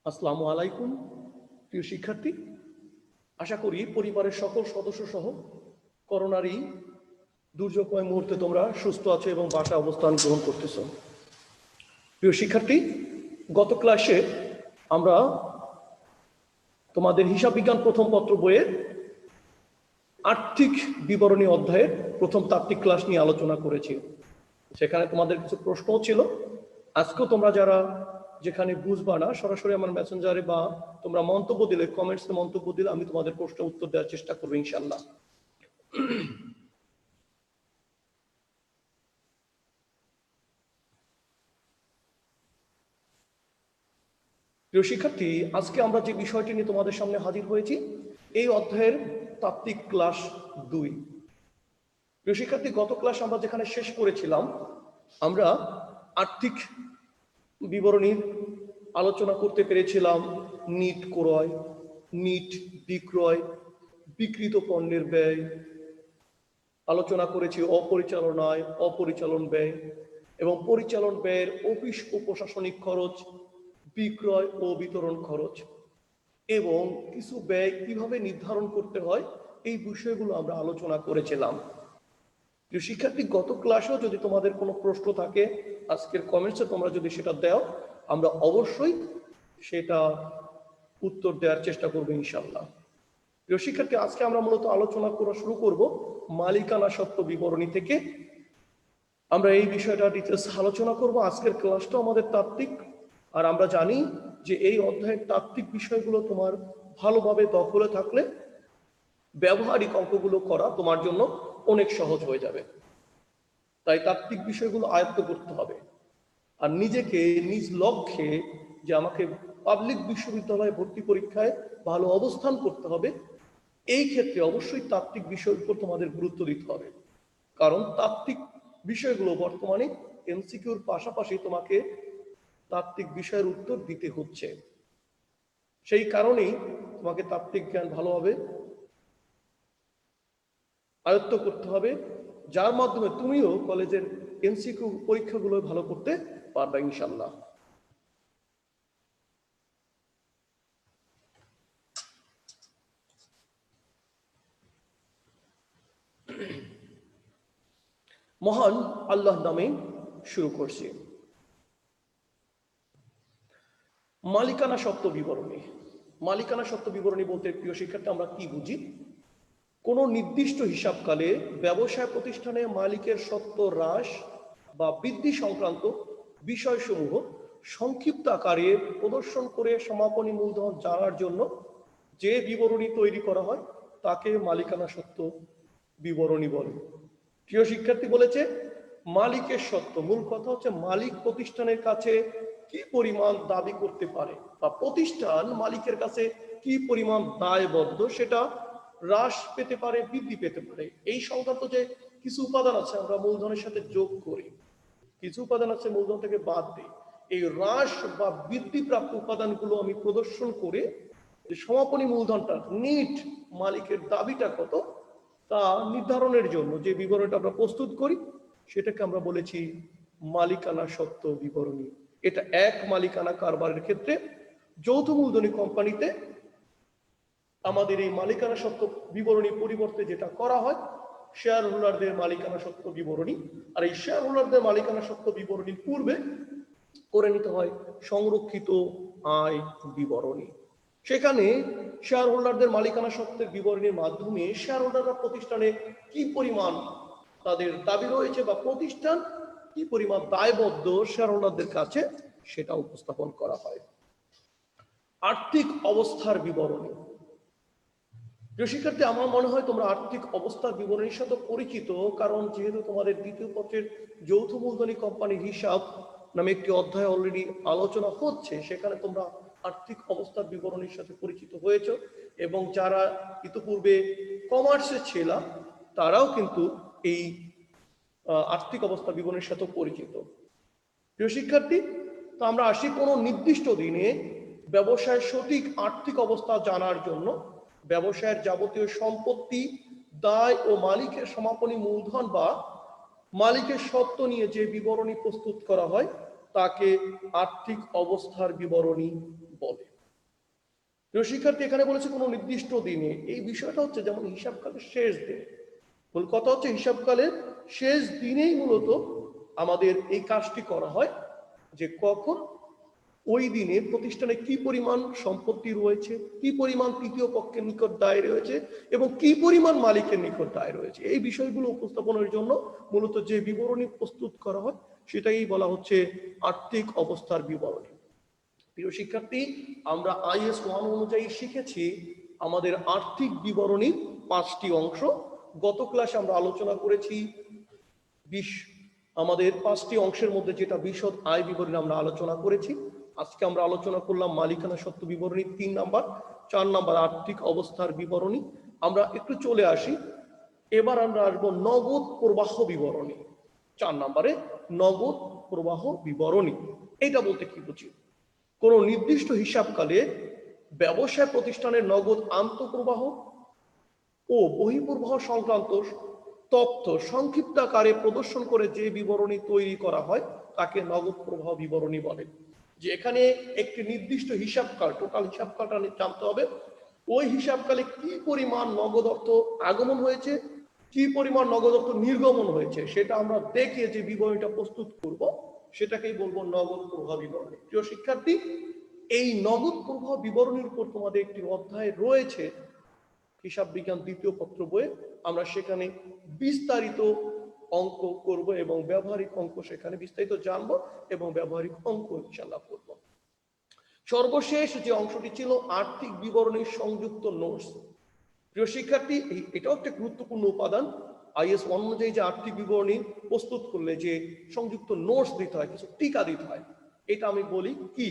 আসসালামু আলাইকুম প্রিয় শিক্ষার্থী, আশা করি পরিবারের সকল সদস্য সহ করোনার এই দুর্যোগময় মুহূর্তে তোমরা সুস্থ আছো এবং বাসায় অবস্থান গ্রহণ করতেছ। প্রিয় শিক্ষার্থী, গত ক্লাসে আমরা তোমাদের হিসাব বিজ্ঞান প্রথম পত্র বইয়ের আর্থিক বিবরণী অধ্যায়ের প্রথম তাত্ত্বিক ক্লাস নিয়ে আলোচনা করেছি। সেখানে তোমাদের কিছু প্রশ্নও ছিল। আজকেও তোমরা যারা যেখানে বুঝবা না, সরাসরি আমার মেসেঞ্জারে বা তোমরা মন্তব্য দিলে, কমেন্টসে মন্তব্য দিলে আমি তোমাদের প্রশ্নের উত্তর দেওয়ার চেষ্টা করবো ইনশাল্লাহ। প্রিয় শিক্ষার্থী, আজকে আমরা যে বিষয়টি নিয়ে তোমাদের সামনে হাজির হয়েছি, এই অধ্যায়ের তাত্ত্বিক ক্লাস 2। প্রিয় শিক্ষার্থী, গত ক্লাস আমরা যেখানে শেষ করেছিলাম, আমরা আর্থিক বিবরণীর আলোচনা করতে পেরেছিলাম নিট ক্রয়, নিট বিক্রয়, বিক্রিত পণ্যের ব্যয়, আলোচনা করেছি অপরিচালনায় অপরিচালন ব্যয় এবং পরিচালন ব্যয়ের অফিস ও প্রশাসনিক খরচ, বিক্রয় ও বিতরণ খরচ এবং কিছু ব্যয় কিভাবে নির্ধারণ করতে হয়, এই বিষয়গুলো আমরা আলোচনা করেছিলাম। শিক্ষার্থী, গত ক্লাসেও যদি তোমাদের কোনো প্রশ্ন থাকে আজকের কমেন্টসে তোমরা যদি সেটা দাও, আমরা অবশ্যই সেটা উত্তর দেওয়ার চেষ্টা করবো ইনশাল্লাহ। প্রিয় শিক্ষার্থী, আজকে আমরা মূলত আলোচনা করা শুরু করব মালিকানা সত্ত্ব বিবরণী থেকে। আমরা এই বিষয়টা ডিটেলস আলোচনা করব। আজকের ক্লাসটা আমাদের তাত্ত্বিক, আর আমরা জানি যে এই অধ্যায়ের তাত্ত্বিক বিষয়গুলো তোমার ভালোভাবে দখলে থাকলে ব্যবহারিক অঙ্কগুলো করা তোমার জন্য অনেক সহজ হয়ে যাবে। তাই তাত্ত্বিক বিষয়গুলো আয়ত্ত করতে হবে আর নিজেকে নিজ লক্ষ্যে, যে আমাকে পাবলিক বিশ্ববিদ্যালয়ে ভর্তি পরীক্ষায় ভালো অবস্থান করতে হবে, এই ক্ষেত্রে অবশ্যই তাত্ত্বিক বিষয়ের উপর তোমাদের গুরুত্ব দিতে হবে। কারণ তাত্ত্বিক বিষয়গুলো বর্তমানে এমসিকিউর পাশাপাশি তোমাকে তাত্ত্বিক বিষয়ের উত্তর দিতে হচ্ছে। সেই কারণেই তোমাকে তাত্ত্বিক জ্ঞান ভালোভাবে আয়ত্ত করতে হবে, যার মাধ্যমে তুমিও কলেজের এমসিকিউ পরীক্ষাগুলো ভালো করতে পারবে ইনশাল্লাহ। মহান আল্লাহ নামে শুরু করছি। মালিকানা সত্ত্ব বিবরণী। মালিকানা সত্ত্ব বিবরণী বলতে প্রিয় শিক্ষার্থী আমরা কি বুঝি? কোন নির্দিষ্ট হিসাবকালে ব্যবসায় প্রতিষ্ঠানে মালিকের সত্ত্ব হ্রাস বা বৃদ্ধি সংক্রান্ত বিষয়সমূহ সংক্ষিপ্ত আকারে প্রদর্শন করে সমাপনী মূলধন জানার জন্য যে বিবরণী তৈরি করা হয় তাকে মালিকানা সত্ত্ব বিবরণী বলে। প্রিয় শিক্ষার্থী বলেছে মালিকের সত্ত্ব, মূল কথা হচ্ছে মালিক প্রতিষ্ঠানের কাছে কি পরিমাণ দাবি করতে পারে বা প্রতিষ্ঠান মালিকের কাছে কি পরিমাণ দায়বদ্ধ, সেটা হ্রাস পেতে পারে, বৃদ্ধি পেতে পারে। এই সংক্রান্ত যে কিছু উপাদান আছে আমরা মূলধনের সাথে যোগ করি, কিছু উপাদান আছে মূলধন থেকে বাদ দিই। এই হ্রাস বা বৃদ্ধিপ্রাপ্ত উপাদানগুলো আমি প্রদর্শন করে যে সমাপনী মূলধনটা নিট মালিকের দাবিটা কত তা নির্ধারণের জন্য যে বিবরণটা আমরা প্রস্তুত করি সেটাকে আমরা বলেছি মালিকানা সত্ত্ব বিবরণী। এটা এক মালিকানা কারবারের ক্ষেত্রে যৌথ মূলধনী কোম্পানিতে আমাদের এই মালিকানা সত্ত্ব বিবরণী পরিবর্তে যেটা করা হয় শেয়ার হোল্ডারদের মালিকানা সত্ত্ব বিবরণী, আর এই শেয়ার হোল্ডারদের মালিকানা সত্ত্ব বিবরণীর পূর্বে করে নিতে হয় সংরক্ষিত আয় বিবরণী। সেখানে শেয়ার হোল্ডারদের মালিকানা সত্ত্বের বিবরণীর মাধ্যমে শেয়ার হোল্ডাররা প্রতিষ্ঠানে কি পরিমাণ তাদের দাবি রয়েছে বা প্রতিষ্ঠান কি পরিমাণ দায়বদ্ধ শেয়ার হোল্ডারদের কাছে সেটা উপস্থাপন করা হয়। আর্থিক অবস্থার বিবরণী। প্রিয় শিক্ষার্থী, আমার মনে হয় তোমরা আর্থিক অবস্থার বিবরণীর সাথে পরিচিত, কারণ যেহেতু তোমাদের দ্বিতীয় পত্রের যৌথ মূলধনী কোম্পানির হিসাব নামে একটি অধ্যায় অলরেডি আলোচনা হচ্ছে, সেখানে তোমরা আর্থিক অবস্থার বিবরণীর সাথে পরিচিত হয়েছ, এবং যারা ইতিপূর্বে কমার্সে ছিল তারাও কিন্তু এই আর্থিক অবস্থা বিবরণীর সাথে পরিচিত। প্রিয় শিক্ষার্থী, তো আমরা আসি কোনো নির্দিষ্ট দিনে ব্যবসায়ের সঠিক আর্থিক অবস্থা জানার জন্য ব্যবসায়ের যাবতীয় সম্পত্তি, দায় ও মালিকের সমাপনী মূলধন বা মালিকের সত্ত্ব নিয়ে যে বিবরণী প্রস্তুত করা হয় তাকে আর্থিক অবস্থার বিবরণী বলে। প্রিয় শিক্ষার্থী, এখানে বলেছে কোনো নির্দিষ্ট দিনে, এই বিষয়টা হচ্ছে যেমন হিসাবকালের শেষ দিন। মূল কথা হচ্ছে হিসাবকালের শেষ দিনেই মূলত আমাদের এই কাজটি করা হয়, যে কখন ওই দিনে প্রতিষ্ঠানে কি পরিমাণ সম্পত্তি রয়েছে, কি পরিমাণ তৃতীয় পক্ষের নিকট দায় রয়েছে এবং কি পরিমাণ মালিকের নিকট দায় রয়েছে। এই বিষয়গুলো উপস্থাপনের জন্য মূলত যে বিবরণী প্রস্তুত করা হয় সেটাই বলা হচ্ছে আর্থিক অবস্থার বিবরণী। প্রিয় শিক্ষার্থী, আমরা IAS 1 অনুযায়ী শিখেছি আমাদের আর্থিক বিবরণীর 5টি অংশ। গত ক্লাসে আমরা আলোচনা করেছি আমাদের 5টি অংশের মধ্যে যেটা বিশদ আয় বিবরণী আমরা আলোচনা করেছি। আজকে আমরা আলোচনা করলাম মালিকানা সত্ত্ব বিবরণী 3 নাম্বার, 4 নাম্বার আর্থিক অবস্থার বিবরণী। আমরা একটু চলে আসি, এবার আমরা আসবো নগদ প্রবাহ বিবরণী। 4 নাম্বারে নগদ প্রবাহ বিবরণী। এটা বলতে কি বুঝি? কোনো নির্দিষ্ট হিসাবকালে ব্যবসায় প্রতিষ্ঠানের নগদ আন্তঃপ্রবাহ ও বহিঃপ্রবাহ সংক্রান্ত তথ্য সংক্ষিপ্ত আকারে প্রদর্শন করে যে বিবরণী তৈরি করা হয় তাকে নগদ প্রবাহ বিবরণী বলে। যে এখানে একটি নির্দিষ্ট হিসাবকাল, টোটাল হিসাবকালটা জানতে হবে, ওই হিসাবকালে কি পরিমাণ নগদ অর্থ আগমন হয়েছে, কি পরিমাণ নগদ অর্থ নির্গমন হয়েছে, সেটা আমরা দেখে যে বিবরণীটা প্রস্তুত করব সেটাকেই বলবো নগদ প্রবাহ বিবরণী। প্রিয় শিক্ষার্থী, এই নগদ প্রবাহ বিবরণীর উপর তোমাদের একটি অধ্যায় রয়েছে হিসাব বিজ্ঞান দ্বিতীয় পত্র বইয়ে। আমরা সেখানে বিস্তারিত অঙ্ক করব এবং ব্যবহারিক অঙ্ক সেখানে বিস্তারিত জানবো এবং ব্যবহারিক অঙ্ক ইনশাআল্লাহ করব। সর্বশেষ যে অংশটি ছিল আর্থিক বিবরণীর সংযুক্ত নোটস। প্রিয় শিক্ষার্থী, এটাও একটা গুরুত্বপূর্ণ উপাদান। IAS 1 অনুযায়ী যে আর্থিক বিবরণী প্রস্তুত করলে যে সংযুক্ত নোটস দিতে হয়, কিছু টিকা দিতে হয়, এটা আমি বলি কি,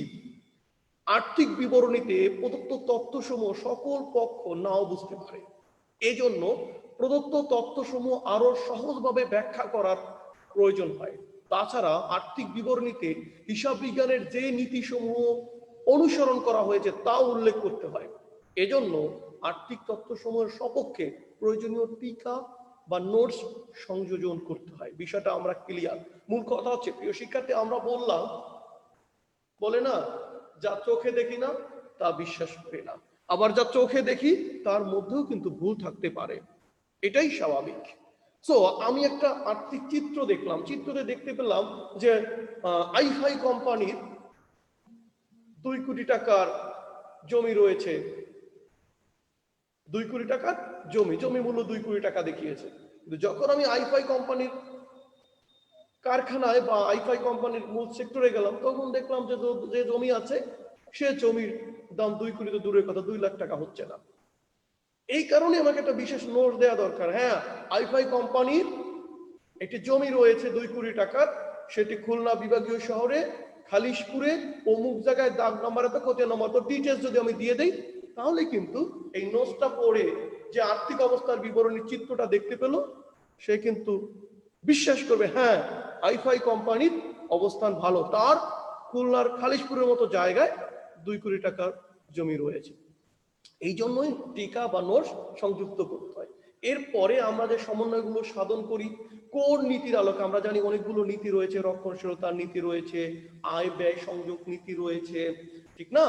আর্থিক বিবরণীতে প্রদত্ত তথ্যসমূহ সকল পক্ষ নাও বুঝতে পারে। এই জন্য প্রদত্ত তথ্যসমূহ আরো সহজভাবে ব্যাখ্যা করার প্রয়োজন হয়। তাছাড়া আর্থিক বিবরণীতে হিসাব বিজ্ঞানের যে নীতিসমূহ অনুসরণ করা হয়েছে তা উল্লেখ করতে হয়। এজন্য আর্থিক তথ্যসমূহের সপক্ষে প্রয়োজনীয় টিকা বা নোটস সংযোজন করতে হয়। বিষয়টা আমরা ক্লিয়ার। মূল কথা হচ্ছে, প্রিয় শিক্ষার্থী, আমরা বললাম, বলে না, যা চোখে দেখি না তা বিশ্বাস করি না, আবার যা চোখে দেখি তার মধ্যেও কিন্তু ভুল থাকতে পারে, এটাই স্বাভাবিক। সো আমি একটা আর্থিক চিত্র দেখলাম, চিত্রতে দেখতে পেলাম যে আইফাই কোম্পানির 2 কোটি টাকার জমি রয়েছে, 2 কোটি টাকার জমি মূল্য 2 কোটি টাকা দেখিয়েছে। কিন্তু যখন আমি আইফাই কোম্পানির কারখানায় বা আইফাই কোম্পানির মূল সেক্টরে গেলাম, তখন দেখলাম যে জমি আছে সে জমির দাম 2 কোটি তো দূরের কথা, 2 লাখ টাকা হচ্ছে না। এই কারণে আমাকে একটা বিশেষ নোট দেওয়া দরকার। হ্যাঁ, আইফাই কোম্পানির একটি জমি রয়েছে 2 কোটি টাকার, সেটি খুলনা বিভাগীয় শহরে খালিশপুরে অমুক জায়গায় দাগ নাম্বার এত কত নম্বর, তো ডিটেলস যদি আমি দিয়ে দেই, তাহলে কিন্তু এই নোটসটা পড়ে যে আর্থিক অবস্থার বিবরণীর চিত্রটা দেখতে পেল, সে কিন্তু বিশ্বাস করবে হ্যাঁ আইফাই কোম্পানির অবস্থান ভালো, তার খুলনার খালিশপুরের মতো জায়গায় 2 কোটি টাকার জমি রয়েছে। এই জন্যই টিকা বা নোটস সংযুক্ত করতে হয়। এরপরে আমরা যে সমন্বয়গুলো সাধন করি কোন নীতির আলোকে, আমরা জানি অনেকগুলো নীতি রয়েছে, রক্ষণশীলতার নীতি রয়েছে, আয় ব্যয় সংযোগ নীতি রয়েছে, ঠিক না,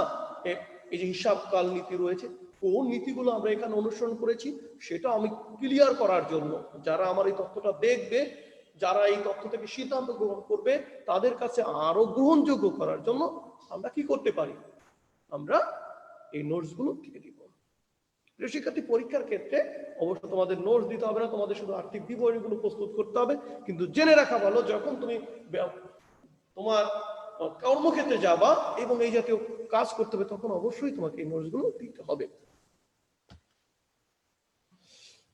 এই যে হিসাবকাল নীতি রয়েছে, কোন নীতিগুলো আমরা এখানে অনুসরণ করেছি সেটা আমি ক্লিয়ার করার জন্য, যারা আমার এই তথ্যটা দেখবে, যারা এই তথ্য থেকে সিদ্ধান্ত গ্রহণ করবে, তাদের কাছে আরো গ্রহণযোগ্য করার জন্য আমরা কি করতে পারি, আমরা এই নোটস গুলো দিয়ে দিব। প্রিয় শিক্ষার্থী, পরীক্ষার ক্ষেত্রে অবশ্য তোমাদের নোটস দিতে হবে না, তোমাদের শুধু আর্থিক বিবরণীগুলো প্রস্তুত করতে হবে। কিন্তু জেনে রাখা ভালো, যখন তুমি তোমার কর্মক্ষেত্রে যাবা এবং এই জাতীয় কাজ করতে হবে, তখন অবশ্যই তোমাকে এই নোটস গুলো দিতে হবে।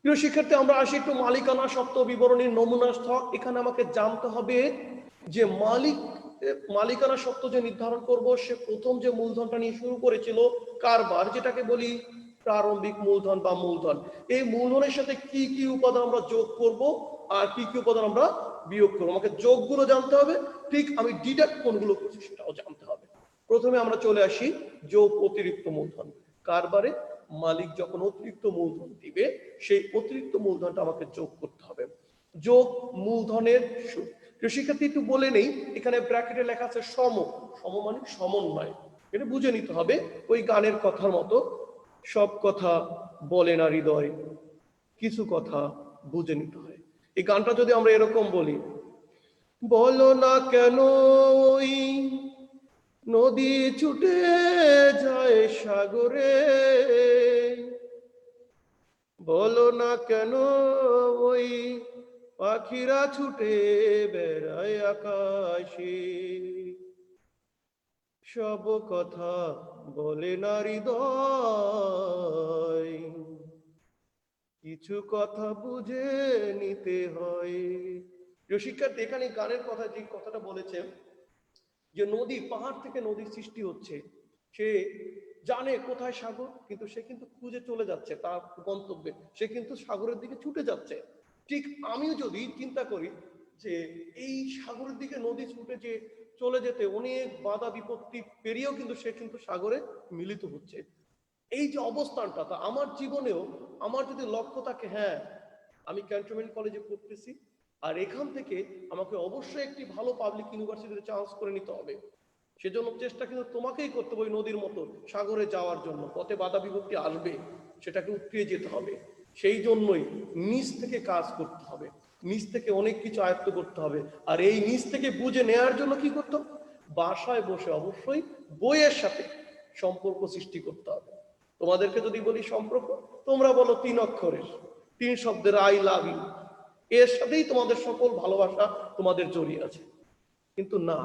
প্রিয় শিক্ষার্থী, আমরা আসি একটু মালিকানা সত্ত্ব বিবরণীর নমুনা স্থক। এখানে আমাকে জানতে হবে যে মালিকানা সত্ত্ব যে নির্ধারণ করব, সে প্রথম যে মূলধনটা নিয়ে শুরু করেছিল কারবার, যেটাকে বলি প্রারম্ভিক মূলধন বা মূলধন। এই মূলধনের সাথে কি কি উপাদান আমরা যোগ করব আর কি কি উপাদান আমরা বিয়োগ করবো, আমাকে যোগগুলো জানতে হবে, ঠিক আমি ডিডাক্ট কোনগুলো করছি সেটাও জানতে হবে। প্রথমে আমরা চলে আসি যোগ অতিরিক্ত মূলধন। কারবারে মালিক যখন অতিরিক্ত মূলধন দিবে, সেই অতিরিক্ত মূলধনটা আমাকে যোগ করতে হবে। যোগ মূলধনের সুদ। শিক্ষার্থী একটু বলে নেই, এখানে ব্র্যাকেটে লেখা আছে সম। সম মানে সমন্বয়, এটা বুঝে নিতে হবে। ওই গানের কথার মতো, সব কথা বলে না হৃদয়, কিছু কথা বুঝে নিতে হয়। এই গানটা যদি আমরা এরকম বলি, বলো না কেন ওই নদী ছুটে যায় সাগরে, বলো না কেন ওই পাখিরা ছুটে বেড়ায় আকাশে, সব কথা বলে না হৃদয়, কিছু কথা বুঝে নিতে হয়। শিক্ষার্থী, এখানে গানের কথা যে কথাটা বলেছে যে নদী, পাহাড় থেকে নদীর সৃষ্টি হচ্ছে, সে জানে কোথায় সাগর, কিন্তু সে কিন্তু খুঁজে চলে যাচ্ছে তার গন্তব্যে, সে কিন্তু সাগরের দিকে ছুটে যাচ্ছে। ঠিক আমিও যদি চিন্তা করি যে এই সাগরের দিকে নদী ছুটে যে চলে যেতে অনেক বাধা বিপত্তি পেরিয়েও কিন্তু সে কিন্তু সাগরে মিলিত হচ্ছে। এই যে অবস্থানটা, তা আমার জীবনেও আমার যদি লক্ষ্য থাকে, হ্যাঁ আমি ক্যান্টনমেন্ট কলেজে পড়তেছি আর এখান থেকে আমাকে অবশ্যই একটি ভালো পাবলিক ইউনিভার্সিটিতে চান্স করে নিতে হবে, সেজন্য চেষ্টা কিন্তু তোমাকেই করতে হবে। ওই নদীর মতো সাগরে যাওয়ার জন্য পথে বাধা বিপত্তি আসবে, সেটাকে উতরিয়ে যেতে হবে। সেই জন্যই নিজ থেকে কাজ করতে হবে, নিজ থেকে অনেক কিছু আয়ত্ত করতে হবে। আর এই নিজ থেকে বুঝে নেওয়ার জন্য কি করতে হবে, বাসায় বসে অবশ্যই বইয়ের সাথে সম্পর্ক সৃষ্টি করতে হবে। তোমাদেরকে যদি বলি সম্পর্ক, তোমরা বলো 3 অক্ষরের, 3 শব্দের আই লাভ ইউ, এর সাথেই তোমাদের সকল ভালোবাসা তোমাদের জড়িয়ে আছে। কিন্তু না,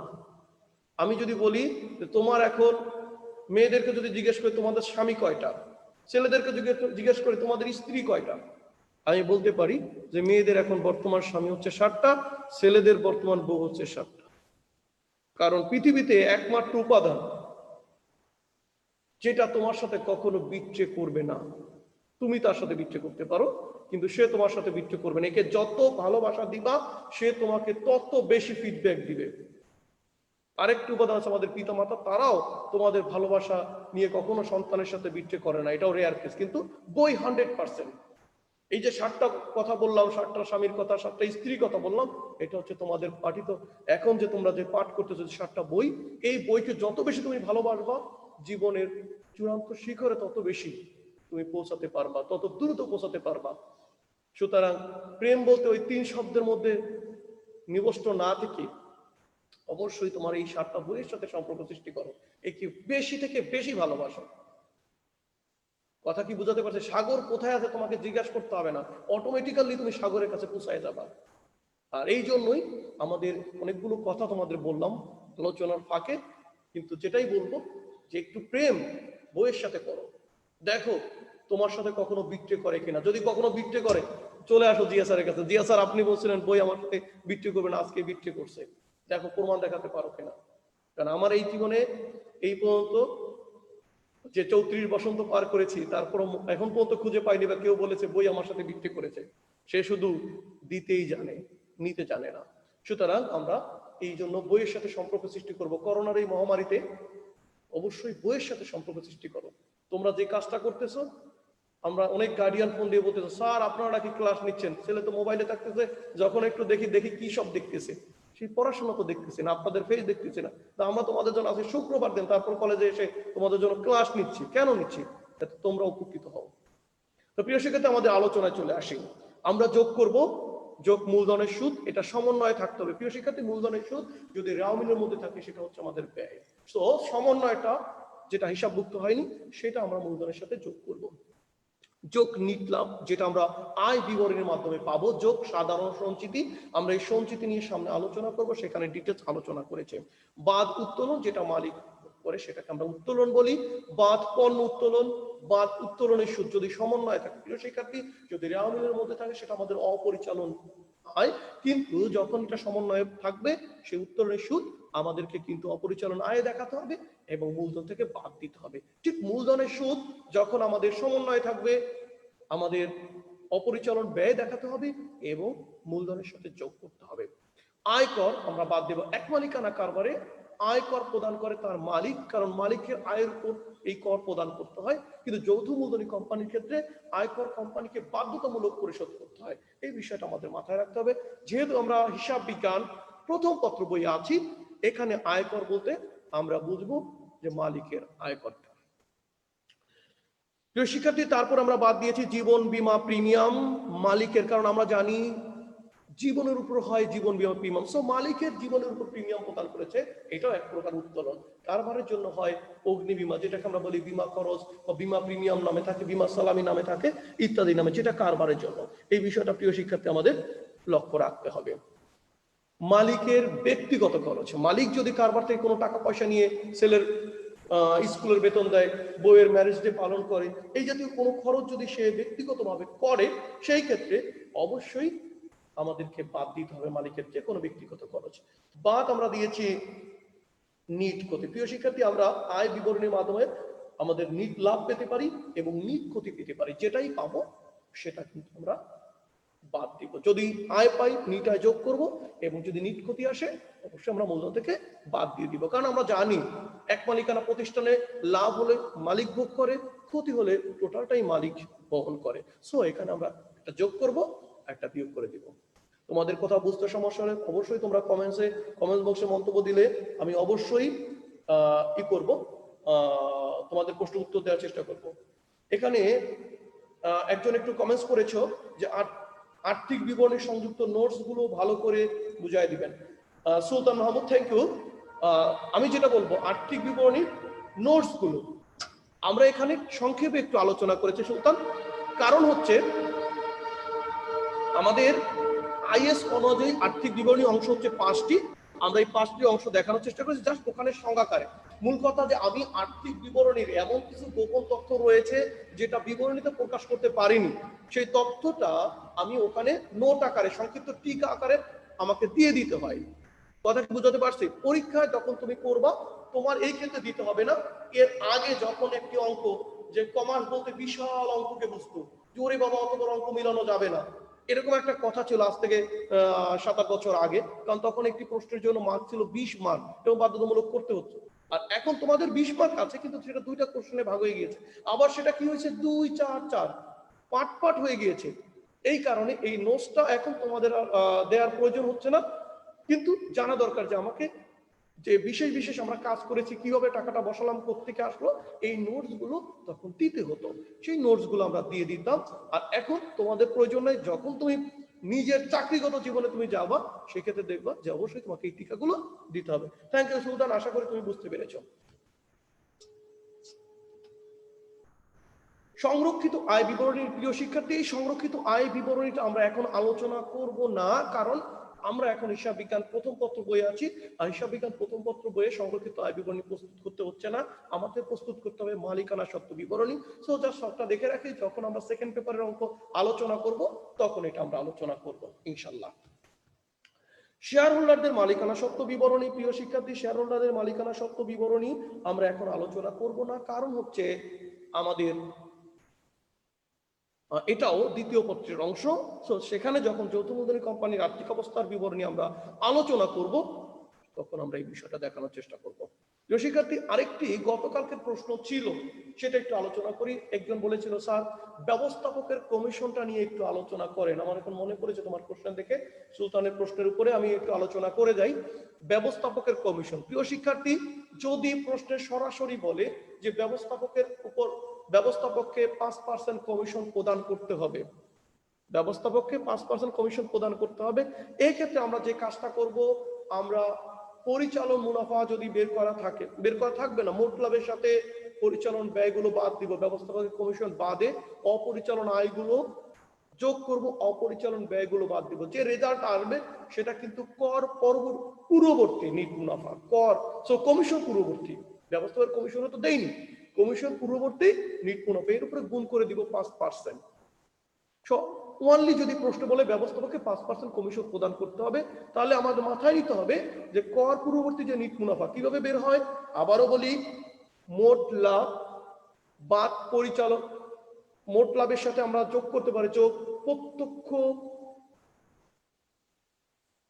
আমি যদি বলি যে তোমার এখন মেয়েদেরকে যদি জিজ্ঞেস করি তোমাদের স্বামী কয়টা, ছেলেদেরকে জিজ্ঞেস করি তোমাদের স্ত্রী কয়টা, আমি বলতে পারি যে মেয়েদের এখন বর্তমান স্বামী হচ্ছে 7টা, ছেলেদের বর্তমান বউ হচ্ছে 7টা। কারণ পৃথিবীতে একমাত্র উপাদান যেটা তোমার সাথে কখনো বিট্রে করবে না, তুমি তার সাথে বিট্রে করতে পারো কিন্তু সে তোমার সাথে বিট্রে করবে না। একে যত ভালোবাসা দিবা সে তোমাকে তত বেশি ফিডব্যাক দিবে। আরেকটি উপাদান আছে আমাদের পিতা মাতা, তারাও তোমাদের ভালোবাসা নিয়ে কখনো সন্তানের সাথে বিট্রে করে না, এটাও রেয়ার কেস। কিন্তু বই 100%। এই যে 7টা কথা বললাম, 7টা স্বামীর কথা, 7টা স্ত্রীর কথা বললাম, এটা হচ্ছে তোমাদের পাঠিত এখন যে তোমরা যে পাঠ করতেছো 7টা বই, এই বইকে যত বেশি তুমি ভালোবাসবা জীবনের চূড়ান্ত শিখরে তত বেশি তুমি পৌঁছাতে পারবা, তত দ্রুত পৌঁছাতে পারবা। সুতরাং প্রেম বলতে ওই 3 শব্দের মধ্যে নিবষ্ট না থেকে অবশ্যই তোমার এই 7টা বইয়ের সাথে সম্পর্ক সৃষ্টি করো, একে বেশি থেকে বেশি ভালোবাসো। কথা কি বুঝাতে পারছে? সাগর কোথায় আছে তোমাকে জিজ্ঞাসা করতে হবে না, অটোমেটিক্যালি তুমি সাগরের কাছে পৌঁছায় যাবা। আর এই জন্যই আমাদের অনেকগুলো কথা তোমাদের বললাম আলোচনার ফাঁকে, কিন্তু যেটাই বলবো যে একটু প্রেম বইয়ের সাথে করো, দেখো তোমার সাথে কখনো বিট্রে করে কিনা। যদি কখনো বিট্রে করে, চলে আসো জিয়া স্যারের কাছে, জিয়া স্যার আপনি বলছিলেন বই আমার সাথে বিট্রে করবে না, আজকে বিট্রে করছে, দেখো প্রমাণ দেখাতে পারো কিনা। কারণ আমার এই জীবনে এই পর্যন্ত যে 34 বসন্ত পার করেছি, তারপর এখন পর্যন্ত খুঁজে পাইনি বা কেউ বলেছে বই আমার সাথে বিক্রি করেছে। সে শুধু দিতেই জানে, নিতে জানে না। সুতরাং আমরা এই জন্য বইয়ের সাথে সম্পর্ক সৃষ্টি করব। করোনার এই মহামারীতে অবশ্যই বইয়ের সাথে সম্পর্ক সৃষ্টি করো। তোমরা যে কাজটা করতেছো, আমরা অনেক গার্ডিয়ান ফোন দিয়ে বলতেছো স্যার আপনারা কি ক্লাস নিচ্ছেন, ছেলে তো মোবাইলে থাকতেছে, যখন একটু দেখি কি সব দেখতেছে, সেই পড়াশোনা তো দেখতেছি না, আপনাদের ফেস দেখতেছি না। তা আমরা তোমাদের জন্য আজকে শুক্রবার দিন তারপর কলেজে এসে তোমাদের জন্য ক্লাস নিচ্ছি, কেন নিচ্ছি? যাতে তোমরা উপকৃত হও। তো প্রিয় শিক্ষার্থী, আমাদের আলোচনায় চলে আসি। আমরা যোগ করব, যোগ মূলধনের সুদ, এটা সমন্বয়ে থাকতে হবে। প্রিয় শিক্ষার্থী, মূলধনের সুদ যদি রাউমিনের মধ্যে থাকে সেটা হচ্ছে আমাদের ব্যয়। তো সমন্বয়টা যেটা হিসাবভুক্ত হয়নি সেটা আমরা মূলধনের সাথে যোগ করব। যোগ নিটলাম, যেটা আমরা আয় বিবরণীর মাধ্যমে পাবো। যোগ সাধারণ সঞ্চিতি, আমরা এই সঞ্চিতি নিয়ে সামনে আলোচনা করব, সেখানে ডিটেলস আলোচনা করেছে। বাদ উত্তোলন, যেটা মালিক করে সেটাকে আমরা উত্তোলন বলি। বাদ পণ্য উত্তোলন, বা উত্তোলনের সুদ যদি সমন্বয় থাকে, প্রিয় শিক্ষার্থী, যদি রেওয়া মিলের মধ্যে থাকে সেটা আমাদের অপরিচালন হয়, কিন্তু যখন এটা সমন্বয়ে থাকবে সেই উত্তোলনের সুদ আমাদেরকে কিন্তু অপরিচালন আয়ে দেখাতে হবে এবং মূলধন থেকে বাদ দিতে হবে। ঠিক মূলধনের সুদ যখন আমাদের সমন্বয়ে থাকবে আমাদের অপরিচালন ব্যয় দেখাতে হবে এবং মূলধনের সাথে যোগ করতে হবে। আয়কর আমরা বাদ দেব। এক মালিকানা কারবারে আয়কর প্রদান করে তার মালিক, কারণ মালিকের আয়ের উপর এই কর প্রদান করতে হয়, কিন্তু যৌথ মূলধনী কোম্পানির ক্ষেত্রে আয়কর কোম্পানিকে বাধ্যতামূলক পরিশোধ করতে হয়। এই বিষয়টা আমাদের মাথায় রাখতে হবে। যেহেতু আমরা হিসাব বিজ্ঞান প্রথম পত্র বইয়ে আছি, এখানে আয়কর বলতে আমরা বুঝবো যে মালিকের আয়কর। প্রিয় শিক্ষার্থী, তারপর আমরা বাদ দিয়েছি জীবন বীমা প্রিমিয়াম মালিকের, কারণ আমরা জানি জীবনের উপর হয় জীবন বীমা প্রিমিয়াম। সো মালিকের জীবনের উপর প্রিমিয়াম প্রদান করেছে, এটাও এক প্রকার উত্তোলন। কারবারের জন্য হয় অগ্নি বীমা, যেটাকে আমরা বলি বীমা খরচ বা বীমা প্রিমিয়াম নামে থাকে, বীমা সালামি নামে থাকে ইত্যাদি নামে, যেটা কারবারের জন্য। এই বিষয়টা প্রিয় শিক্ষার্থী আমাদের লক্ষ্য রাখতে হবে। মালিকের ব্যক্তিগত খরচ, মালিক যদি কারবার থেকে কোনো টাকা পয়সা নিয়ে ছেলের স্কুলের বেতন দেয়, বইয়ের ম্যারেজ ডে পালন করে, এই জাতীয় কোনো খরচ যদি সে ব্যক্তিগতভাবে করে, সেই ক্ষেত্রে অবশ্যই আমাদেরকে বাদ দিতে হবে মালিকের যে কোনো ব্যক্তিগত খরচ। বাদ আমরা দিয়েছি নিট ক্ষতি। প্রিয় শিক্ষার্থী, আমরা আয় বিবরণীর মাধ্যমে আমাদের নিট লাভ পেতে পারি এবং নিট ক্ষতি পেতে পারি, যেটাই পাবো সেটা কিন্তু আমরা বাদ দিব। যদি আয় পাই নিট আয় যোগ করব, এবং যদি নিট ক্ষতি আসে অবশ্যই আমরা মূলধন থেকে বাদ দিয়ে দিব। কারণ আমরা জানি এক মালিকানা প্রতিষ্ঠানে লাভ হলে মালিক ভোগ করে, ক্ষতি হলে টোটালটাই মালিক বহন করে। সো এখানে আমরা একটা যোগ করব, একটা বিয়োগ করে দিব। তোমাদের কোথাও বুঝতে সমস্যা হলে অবশ্যই তোমরা কমেন্ট বক্সে মন্তব্য দিলে আমি অবশ্যই করব, তোমাদের প্রশ্ন উত্তর দেওয়ার চেষ্টা করব। এখানে একজন একটু কমেন্টস করেছো যে আর্থিক বিবরণী সংযুক্ত নোটস গুলো ভালো করে বুঝাই দিবেন। সুলতান মাহমুদ, থ্যাংক ইউ। আমি যেটা বলবো, আর্থিক বিবরণী নোটস গুলো আমরা এখানে সংক্ষেপে একটু আলোচনা করেছি সুলতান, কারণ হচ্ছে আমাদের আইএস অনুযায়ী আর্থিক বিবরণী অংশ হচ্ছে 5টি। আমরা এই 5টি অংশ দেখানোর চেষ্টা করেছি জাস্ট ওখানে সংজ্ঞাকারে। মূল কথা যে আমি আর্থিক বিবরণীর এমন কিছু গোপন তথ্য রয়েছে যেটা বিবরণীতে প্রকাশ করতে পারিনি, সেই তথ্যটা আমি ওখানে নোট আকারে, সংক্ষিপ্ত টিকা আকারে আমাকে দিয়ে দিতে হয়। কথা বুঝাতে পারছি? পরীক্ষায় যখন তুমি করবা তোমার এই ক্ষেত্রে দিতে হবে না। এর আগে যখন একটি অঙ্ক, যে কমার্স বলতে বিশাল অঙ্ককে বুঝতো, জোরে বাবা অত বড় অঙ্ক মিলানো যাবে না, এরকম একটা কথা ছিল আজ থেকে 7-8 বছর আগে। কারণ তখন একটি প্রশ্নের জন্য মার্ক ছিল 20 মার্ক এবং বাধ্যতামূলক করতে হতো। আর এখন তোমাদের 20 মার্ক আছে, কিন্তু সেটা 2টা কোশ্চেনে ভাগ হয়ে গিয়েছে। আবার সেটা কি হয়েছে, 2-4-4 পাট হয়ে গিয়েছে। এই কারণে এই নোটসটা এখন তোমাদের দেওয়ার প্রয়োজন হচ্ছে না, কিন্তু জানা দরকার যে আমাকে যে বিশেষ আমরা কাজ করেছি, কিভাবে টাকাটা বসালাম, কোত্থেকে আসলো, এই নোটস গুলো তখন দিতে হতো। সেই নোটস গুলো আমরা দিয়ে দিতাম। আর এখন তোমাদের প্রয়োজন নাই, যখন তুমি নিজের চাকরিগত জীবনে তুমি যাবা সেক্ষেত্রে দেখবা যে অবশ্যই তোমাকে এই টিকাগুলো দিতে হবে। থ্যাংক ইউ সুলতান, আশা করি তুমি বুঝতে পেরেছো। সংরক্ষিত আয় বিবরণী, প্রিয় শিক্ষার্থী, এই সংরক্ষিত আয় বিবরণীটা আমরা এখন আলোচনা করব না, কারণ আমরা এখন হিসাব বিজ্ঞান প্রথম পত্র বইয়ে আছি। আর হিসাব বিজ্ঞান প্রথম পত্র বইয়ে সংরক্ষিত আয় বিবরণী প্রস্তুত করতে হচ্ছে না, আমাদের প্রস্তুত করতে হবে মালিকানা সত্ত্ব বিবরণী। সো জাস্ট সবটা দেখে রাখি, যখন আমরা সেকেন্ড পেপারের অঙ্ক আলোচনা করব তখন এটা আমরা আলোচনা করব ইনশাল্লাহ। শেয়ার হোল্ডারদের মালিকানা সত্ত্ব বিবরণী, প্রিয় শিক্ষার্থী, শেয়ার হোল্ডারদের মালিকানা সত্ত্ব বিবরণী আমরা এখন আলোচনা করব না, কারণ হচ্ছে আমাদের এটাও দ্বিতীয় পত্রের অংশ। সো সেখানে যখন যৌথ মূলধনী কোম্পানির আর্থিক অবস্থার বিবরণী আমরা আলোচনা করব তখন আমরা এই বিষয়টা দেখানোর চেষ্টা করব। প্রিয় শিক্ষার্থী, আরেকটি গতকালকের প্রশ্ন ছিল, সেটা একটু আলোচনা করি। একজন বলেছিল স্যার ব্যবস্থাপকের কমিশনটা নিয়ে একটু আলোচনা করেন। আমার এখন মনে পড়েছে তোমার প্রশ্ন দেখে, সুলতানের প্রশ্নের উপরে আমি একটু আলোচনা করে যাই। ব্যবস্থাপকের কমিশন, প্রিয় শিক্ষার্থী, যদি প্রশ্নে সরাসরি বলে যে ব্যবস্থাপককে 5% কমিশন প্রদান করতে হবে, ব্যবস্থাপককে 5% কমিশন প্রদান করতে হবে, এই ক্ষেত্রে আমরা যে কাজটা করব, আমরা পরিচালন মুনাফা যদি বের করা থাকবে না, মোট লাভের সাথে পরিচালন ব্যয়গুলো বাদ দিব, ব্যবস্থাপকের কমিশন বাদে অপরিচালন আয়গুলো যোগ করব, অপরিচালন ব্যয়গুলো বাদ দিব। যে রেজাল্ট আসবে সেটা কিন্তু কর পূর্ববর্তী নিট মুনাফা, কর কমিশন পূর্ববর্তী, ব্যবস্থাপকের কমিশনও তো দেয়নি। কমিশন পূর্ববর্তী নিট মুনাফা, এর উপরে গুণ করে দিব 5%। ওয়ানলি যদি প্রশ্ন বলে ব্যবস্থাপককে 5% কমিশন প্রদান করতে হবে, তাহলে আমাদের মাথায় নিতে হবে যে কর পূর্ববর্তী যে নিট মুনাফা কিভাবে বের হয়। আবারও বলি, মোট লাভ বাদ পরিচালক, মোট লাভের সাথে আমরা যোগ করতে পারি যোগ প্রত্যক্ষ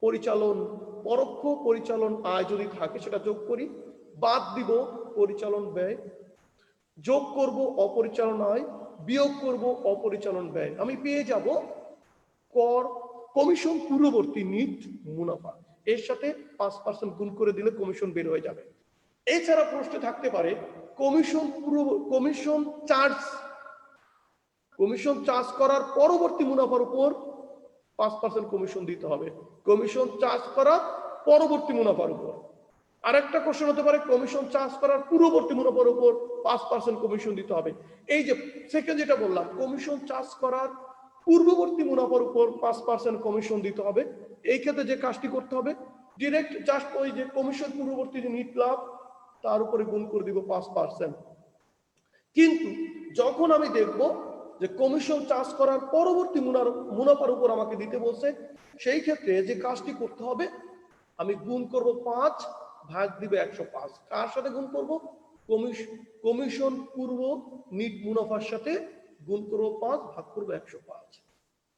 পরিচালন, পরোক্ষ পরিচালন আয় যদি থাকে সেটা যোগ করি, বাদ দিব পরিচালন ব্যয়, যোগ করব অপরিচালন আয়, বিয়োগ করব অপরিচালন ব্যয়, আমি পেয়ে যাব কর কমিশন পূর্ববর্তী নিট মুনাফা। এর সাথে 5% গুণ করে দিলে কমিশন বের হয়ে যাবে। এছাড়া প্রশ্ন থাকতে পারে কমিশন চার্জ করার পরবর্তী মুনাফার উপর 5% কমিশন দিতে হবে। কমিশন চার্জ করার পরবর্তী মুনাফার উপর। আরেকটা কোশ্চেন হতে পারে কমিশন চার্জ করার পূর্ববর্তী মুনাফার উপর 5% কমিশন দিতে হবে। এই যে সেকেন্ড যেটা বললাম, কমিশন চার্জ করার পূর্ববর্তী মুনাফার উপর 5% কমিশন দিতে হবে। এই ক্ষেত্রে যে কাজটি করতে হবে, ডিরেক্ট জাস্ট ওই যে কমিশন পূর্ববর্তী যে নিট লাভ তার উপরে গুণ করে দিব 5%। কিন্তু যখন আমি দেখব যে কমিশন চার্জ করার পরবর্তী মুনাফার উপর আমাকে দিতে বলছে, সেই ক্ষেত্রে যে কাজটি করতে হবে, আমি গুণ করব 5 ভাগ দিবে 105। কার সাথে গুণ করব? কমিশন পূর্ব নিট মুনাফার সাথে গুণ করব 5 ভাগ করব 105।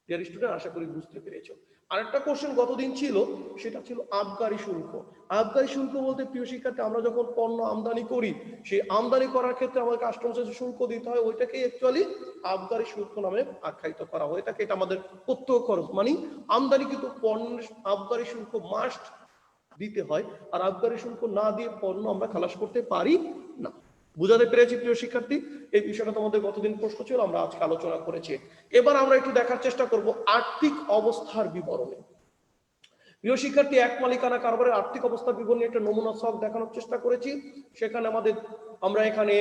ডিয়ার স্টুডেন্ট, আশা করি বুঝতে পেরেছো। আরেকটা কোশ্চেন গতদিন ছিল, সেটা ছিল আবগারি শুল্ক। আবগারি শুল্ক বলতে প্রিয় শিক্ষার্থী, আমরা যখন পণ্য আমদানি করি, সেই আমদানি করার ক্ষেত্রে আমাদের কাস্টমস যে শুল্ক দিতে হয়, ওইটাকে অ্যাকচুয়ালি আবগারি শুল্ক নামে আখ্যায়িত করা হয়। এটাকে এটা আমাদের প্রত্যক্ষ খরচ, মানে আমদানি কিন্তু পণ্যের আবগারি শুল্ক মাস্ট দিতে হয়, আর আবগারি শুল্ক না দিয়ে পণ্য আমরা খালাস করতে পারি না। বুঝাতে পেরেছি প্রিয় শিক্ষার্থী? এই বিষয়টা তোমাদের গতদিন প্রশ্ন ছিল, আমরা আজকে আলোচনা করেছি। এবার আমরা একটু দেখার চেষ্টা করব আর্থিক অবস্থার বিবরণী। প্রিয় শিক্ষার্থী, এক মালিকানা কারবারের আর্থিক অবস্থার বিবরণী একটা নমুনা ছক দেখানোর চেষ্টা করেছি। সেখানে আমরা এখানে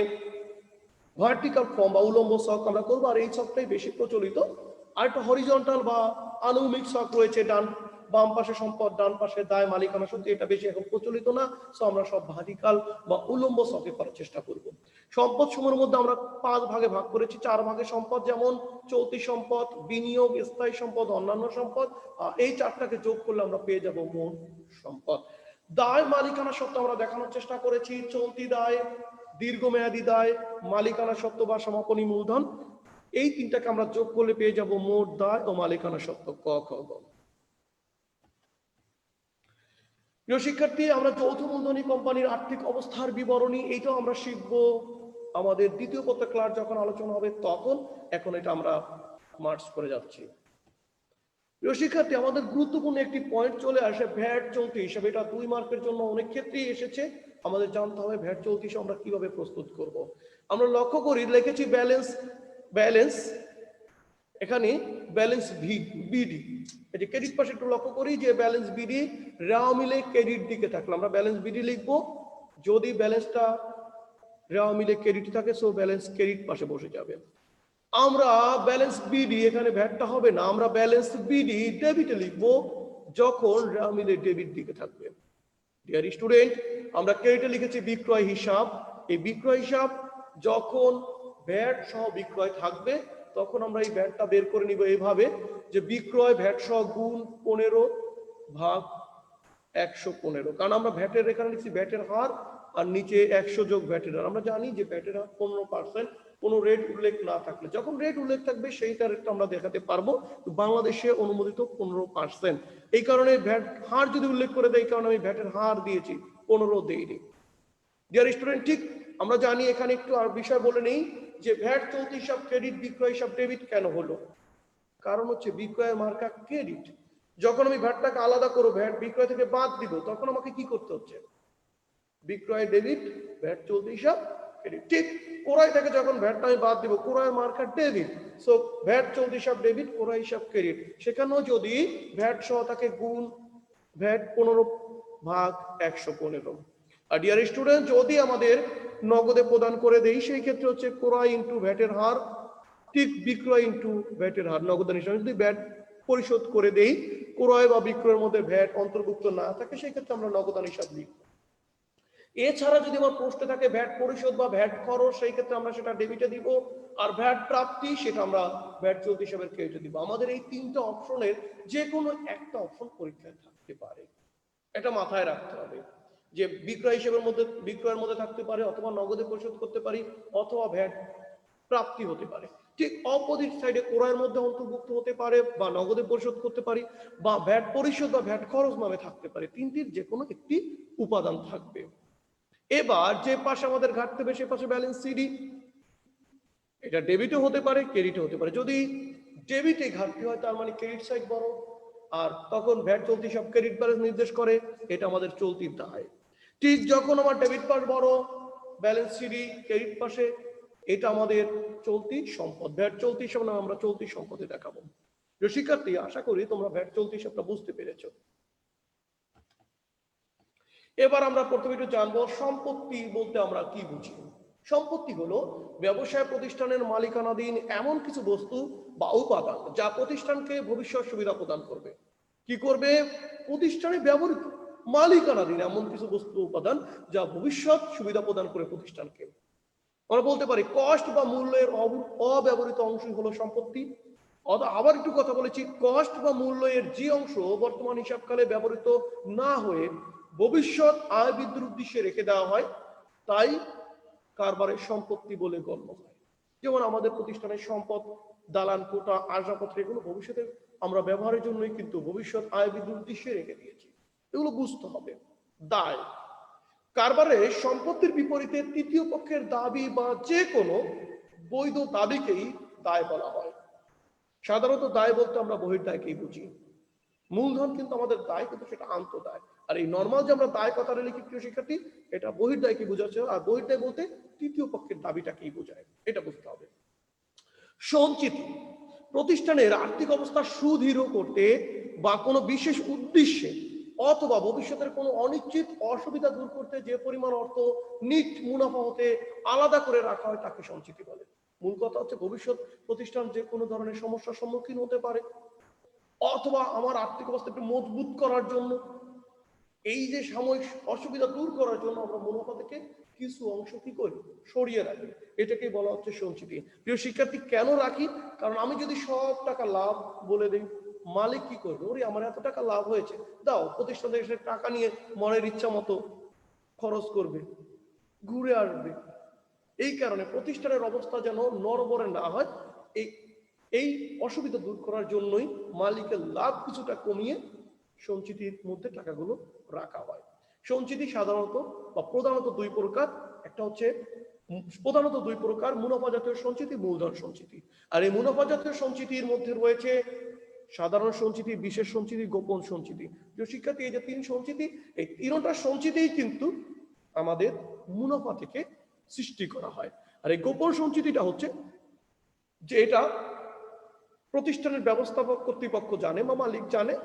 ভার্টিক্যাল ফর্ম বা উলম্ব ছক আমরা করবো, আর এই ছকটাই বেশি প্রচলিত। আর একটা হরিজন্টাল বা আনুভূমিক ছক রয়েছে, বাম পাশে সম্পদ, ডান পাশে দায়, মালিকানা সূত্র, এটা বেশি এখন প্রচলিত না। সো আমরা সব ভার্টিক্যাল বা উলম্ব ছকে করার চেষ্টা করব। সম্পদ সমূহের মধ্যে আমরা 5 ভাগে ভাগ করেছি। 4 ভাগে সম্পদ, যেমন চলতি সম্পদ, বিনিয়োগ, স্থায়ী সম্পদ, অন্যান্য সম্পদ। এই 4টাকে যোগ করলে আমরা পেয়ে যাব মোট সম্পদ। দায় মালিকানা সত্ত্ব আমরা দেখানোর চেষ্টা করেছি। চলতি দায়, দীর্ঘমেয়াদী দায়, মালিকানা সত্ত্ব বা সমাপনী মূলধন, এই 3টাকে আমরা যোগ করলে পেয়ে যাব মোট দায় ও মালিকানা সত্ত্ব। ক খ গ। প্রিয় শিক্ষার্থী, আমরা যৌথ মূলধনী কোম্পানির আর্থিক অবস্থার বিবরণী, এইটাও আমরা শিখব আমাদের দ্বিতীয় পত্র ক্লাস যখন আলোচনা হবে তখন। এখন এটা আমরা মার্চ করে যাচ্ছি। প্রিয় শিক্ষার্থী, আমাদের গুরুত্বপূর্ণ একটি পয়েন্ট চলে আসে, ভ্যাট চলতি হিসাব। এটা 2 মার্কের জন্য অনেক ক্ষেত্রেই এসেছে। আমাদের জানতে হবে ভ্যাট চলতি হিসাব আমরা কিভাবে প্রস্তুত করব। আমরা লক্ষ্য করি, লিখেছি ব্যালেন্স এখানে ব্যালেন্স বিডি, এই যে ক্রেডিট পাশে একটু লক্ষ্য করি যে ব্যালেন্স বিডি রেওয়া মিলে ক্রেডিট দিকে থাকলে আমরা ব্যালেন্স বিডি লিখবো। যদি ব্যালেন্সটা রেওয়া মিলে ক্রেডিট থাকে, সো ব্যালেন্স ক্রেডিট পাশে বসে যাবে। আমরা ব্যালেন্স বিডি, এখানে ভ্যাটটা হবে না, আমরা ব্যালেন্স বিডি ডেবিটে লিখবো যখন রেওয়া মিলে ডেবিট দিকে থাকবে। ডিয়ার স্টুডেন্ট, আমরা ক্রেডিটে লিখেছি বিক্রয় হিসাব। এই বিক্রয় হিসাব যখন ভ্যাট সহ বিক্রয় থাকবে, তখন আমরা এই ভ্যাটটা বের করে নিব এইভাবে যে বিক্রয় ভ্যাট সহ গুণ 15 ভাগ 115। কারণ আমরা ভ্যাটের এখানে লিখছি ভ্যাটের হার, আর নিচে 100 যোগ ভ্যাটের হার। আমরা জানি যে ভ্যাটের হার 15%, কোনো রেট উল্লেখ না থাকলে, যখন রেট উল্লেখ থাকবে সেইটা রেটটা আমরা দেখাতে পারবো। বাংলাদেশে অনুমোদিত 15%। এই কারণে ভ্যাট হার যদি উল্লেখ করে দেয়, এই কারণে আমি ভ্যাটের হার দিয়েছি, 15 দেইনি। ডিয়ার স্টুডেন্ট, ঠিক আমরা জানি, এখানে একটু আর বিষয় বলে নেই যে ভ্যাট চলতি হিসাব ক্রেডিট, বিক্রয় হিসাব ডেবিট কেন হলো। কারণ হচ্ছে বিক্রয়ের মার্কা ক্রেডিট। যখন আমি ভ্যাটটাকে আলাদা করবো, ভ্যাট বিক্রয় থেকে বাদ দিব, তখন আমাকে কি করতে হচ্ছে, বিক্রয় ডেবিট, ভ্যাট চলতি হিসাব ক্রেডিট। ঠিক ক্রয় থেকে যখন ভ্যাটটা আমি বাদ দিব, ক্রয়ের মার্কা ডেবিট, সো ভ্যাট চলতি হিসাব ডেবিট, ক্রয় হিসাব ক্রেডিট। সেখানেও যদি ভ্যাট সহ থাকে গুণ ভ্যাট 15 ভাগ 115। আর ডিয়ার স্টুডেন্ট, যদি আমাদের নগদে প্রদান করে দেই, সেই ক্ষেত্রে হচ্ছে ক্রয় ইন্টু ভ্যাটের হার, ঠিক বিক্রয় ইন্টু ভ্যাটের হার নগদান হিসাবে। যদি ভ্যাট পরিশোধ করে দেই, ক্রয় বা বিক্রয়ের মধ্যে ভ্যাট অন্তর্ভুক্ত না থাকে, সেই ক্ষেত্রে আমরা নগদান হিসাব লিখব। এছাড়া যদি আমার প্রশ্নে থাকে ভ্যাট পরিশোধ বা ভ্যাট খরচ, সেই ক্ষেত্রে আমরা সেটা ডেবিটে দিব। আর ভ্যাট প্রাপ্তি সেটা আমরা ভ্যাট চলতি হিসাবে ক্রেডিটে দিব। আমাদের এই তিনটা অপশনের যে কোনো একটা অপশন পরীক্ষায় থাকতে পারে, এটা মাথায় রাখতে হবে যে বিক্রয় হিসেবের মধ্যে, বিক্রয়ের মধ্যে থাকতে পারে, অথবা নগদে পরিশোধ করতে পারি, অথবা ভ্যাট প্রাপ্তি হতে পারে। ঠিক অপোজিট সাইডে ক্রয়ের মধ্যে অন্তর্ভুক্ত হতে পারে বা নগদে পরিশোধ করতে পারি, বা ভ্যাট পরিশোধ বা ভ্যাট খরচ নামে থাকতে পারে। তিনটির যে কোনো একটি উপাদান থাকবে। এবার যে পাশে আমাদের ঘাটতে হবে সে পাশে ব্যালেন্স সিডি, এটা ডেবিটও হতে পারে, ক্রেডিটও হতে পারে। যদি ডেবিটে ঘাটতি হয় তার মানে ক্রেডিট সাইড বড়, আর তখন ভ্যাট চলতি সব ক্রেডিট ব্যালেন্স নির্দেশ করে, এটা আমাদের চলতির দায়। ঠিক যখন আমার ডেবিট পাশ বড়, ব্যালেন্স সিডি ক্রেডিট পাশে, এটা আমাদের চলতি সম্পদ। ভ্যাট চলতি হিসাব না আমরা চলতি সম্পদে দেখাবো। শিক্ষার্থী, আশা করি তোমরা ভ্যাট চলতি হিসাবটা বুঝতে পেরেছো। এবার আমরা প্রথমে একটু জানবো সম্পত্তি বলতে আমরা কি বুঝি। সম্পত্তি হলো ব্যবসায় প্রতিষ্ঠানের মালিকানাধীন এমন কিছু বস্তু বা উপাদান যা প্রতিষ্ঠানকে ভবিষ্যৎ সুবিধা প্রদান করবে। কি করবে? প্রতিষ্ঠানে ব্যবহৃত মালিকানাধীন এমন কিছু বস্তু উপাদান যা ভবিষ্যৎ সুবিধা প্রদান করে প্রতিষ্ঠানকে। আমরা বলতে পারি কস্ট বা মূল্যের অব্যবহৃত অংশই হলো সম্পত্তি। আবার একটু কথা বলেছি, কস্ট বা মূল্যের যে অংশ বর্তমান হিসাবকালে ব্যবহৃত না হয়ে ভবিষ্যৎ আয় বৃদ্ধির উদ্দেশ্যে রেখে দেওয়া হয়, তাই কারবারের সম্পত্তি বলে গণ্য হয়। যেমন আমাদের প্রতিষ্ঠানের সম্পদ, দালান কোঠা, আসবাবপত্র, এগুলো ভবিষ্যতে আমরা ব্যবহারের জন্যই কিন্তু ভবিষ্যৎ আয় বৃদ্ধির উদ্দেশ্যে রেখে দিয়েছি। এগুলো বুঝতে হবে। দায়, কারবারে সম্পত্তির বিপরীতে তৃতীয় পক্ষের দাবি বা যে কোনো বৈধ দাবিকেই দায় বলা হয়। সাধারণত দায় বলতে আমরা বহির্দায়কেই বুঝি। মূলধন কিন্তু আমাদের দায়, কিন্তু সেটা আন্তঃদায়। আর এই নর্মাল যে আমরা দায় কথাটা লিখি প্রিয় শিক্ষার্থী, এটা বহির্দায়কে বোঝাচ্ছে। আর বহির্দায় বলতে তৃতীয় পক্ষের দাবিটাকেই বোঝায়, এটা বুঝতে হবে। সঞ্চিতি, প্রতিষ্ঠানের আর্থিক অবস্থা সুদৃঢ় করতে বা কোনো বিশেষ উদ্দেশ্যে অথবা ভবিষ্যতের কোনো অনিশ্চিত অসুবিধা দূর করতে যে পরিমাণ অর্থ নিট মুনাফা হতে আলাদা করে রাখা হয় তাকে সঞ্চিতি বলে। মূল কথা হচ্ছে ভবিষ্যৎ প্রতিষ্ঠান যে কোনো ধরনের সমস্যার সম্মুখীন হতে পারে, অথবা আমার আর্থিক অবস্থা একটু মজবুত করার জন্য, এই যে সাময়িক অসুবিধা দূর করার জন্য আমরা মুনাফা থেকে কিছু অংশ কি করি, সরিয়ে রাখি। এটাকেই বলা হচ্ছে সঞ্চিতি। প্রিয় শিক্ষার্থী, কেন রাখি? কারণ আমি যদি সব টাকা লাভ বলে দিই, মালিক কি করবে? ওরে আমার এত টাকা লাভ হয়েছে, দাও। প্রতিষ্ঠান থেকে সে টাকা নিয়ে মনের ইচ্ছা মতো খরচ করবে, ঘুরে আসবে। এই কারণে প্রতিষ্ঠানের অবস্থা যেন নড়বড়ে না হয়, এই অসুবিধা দূর করার জন্যই মালিকের লাভ কিছুটা কমিয়ে সঞ্চিতির মধ্যে টাকাগুলো রাখা হয়। সঞ্চিতি সাধারণত বা প্রধানত দুই প্রকার। একটা হচ্ছে প্রধানত দুই প্রকার, মুনাফা জাতীয় সঞ্চিতি, মূলধন সঞ্চিতি। আর এই মুনাফা জাতীয় সঞ্চিতির মধ্যে রয়েছে সাধারণ সঞ্চিতি, বিশেষ সঞ্চিতি, গোপন সঞ্চিতি। যে শিক্ষার্থী, এই যে তিন সঞ্চিতি, এই তিনটা সঞ্চিতিই কিন্তু আমাদের মুনাফা থেকে সৃষ্টি করা হয়। আর এই গোপন সঞ্চিতিটা হচ্ছে যে এটা প্রতিষ্ঠানের ব্যবস্থাপক কর্তৃপক্ষ জানে বা মালিক জানে,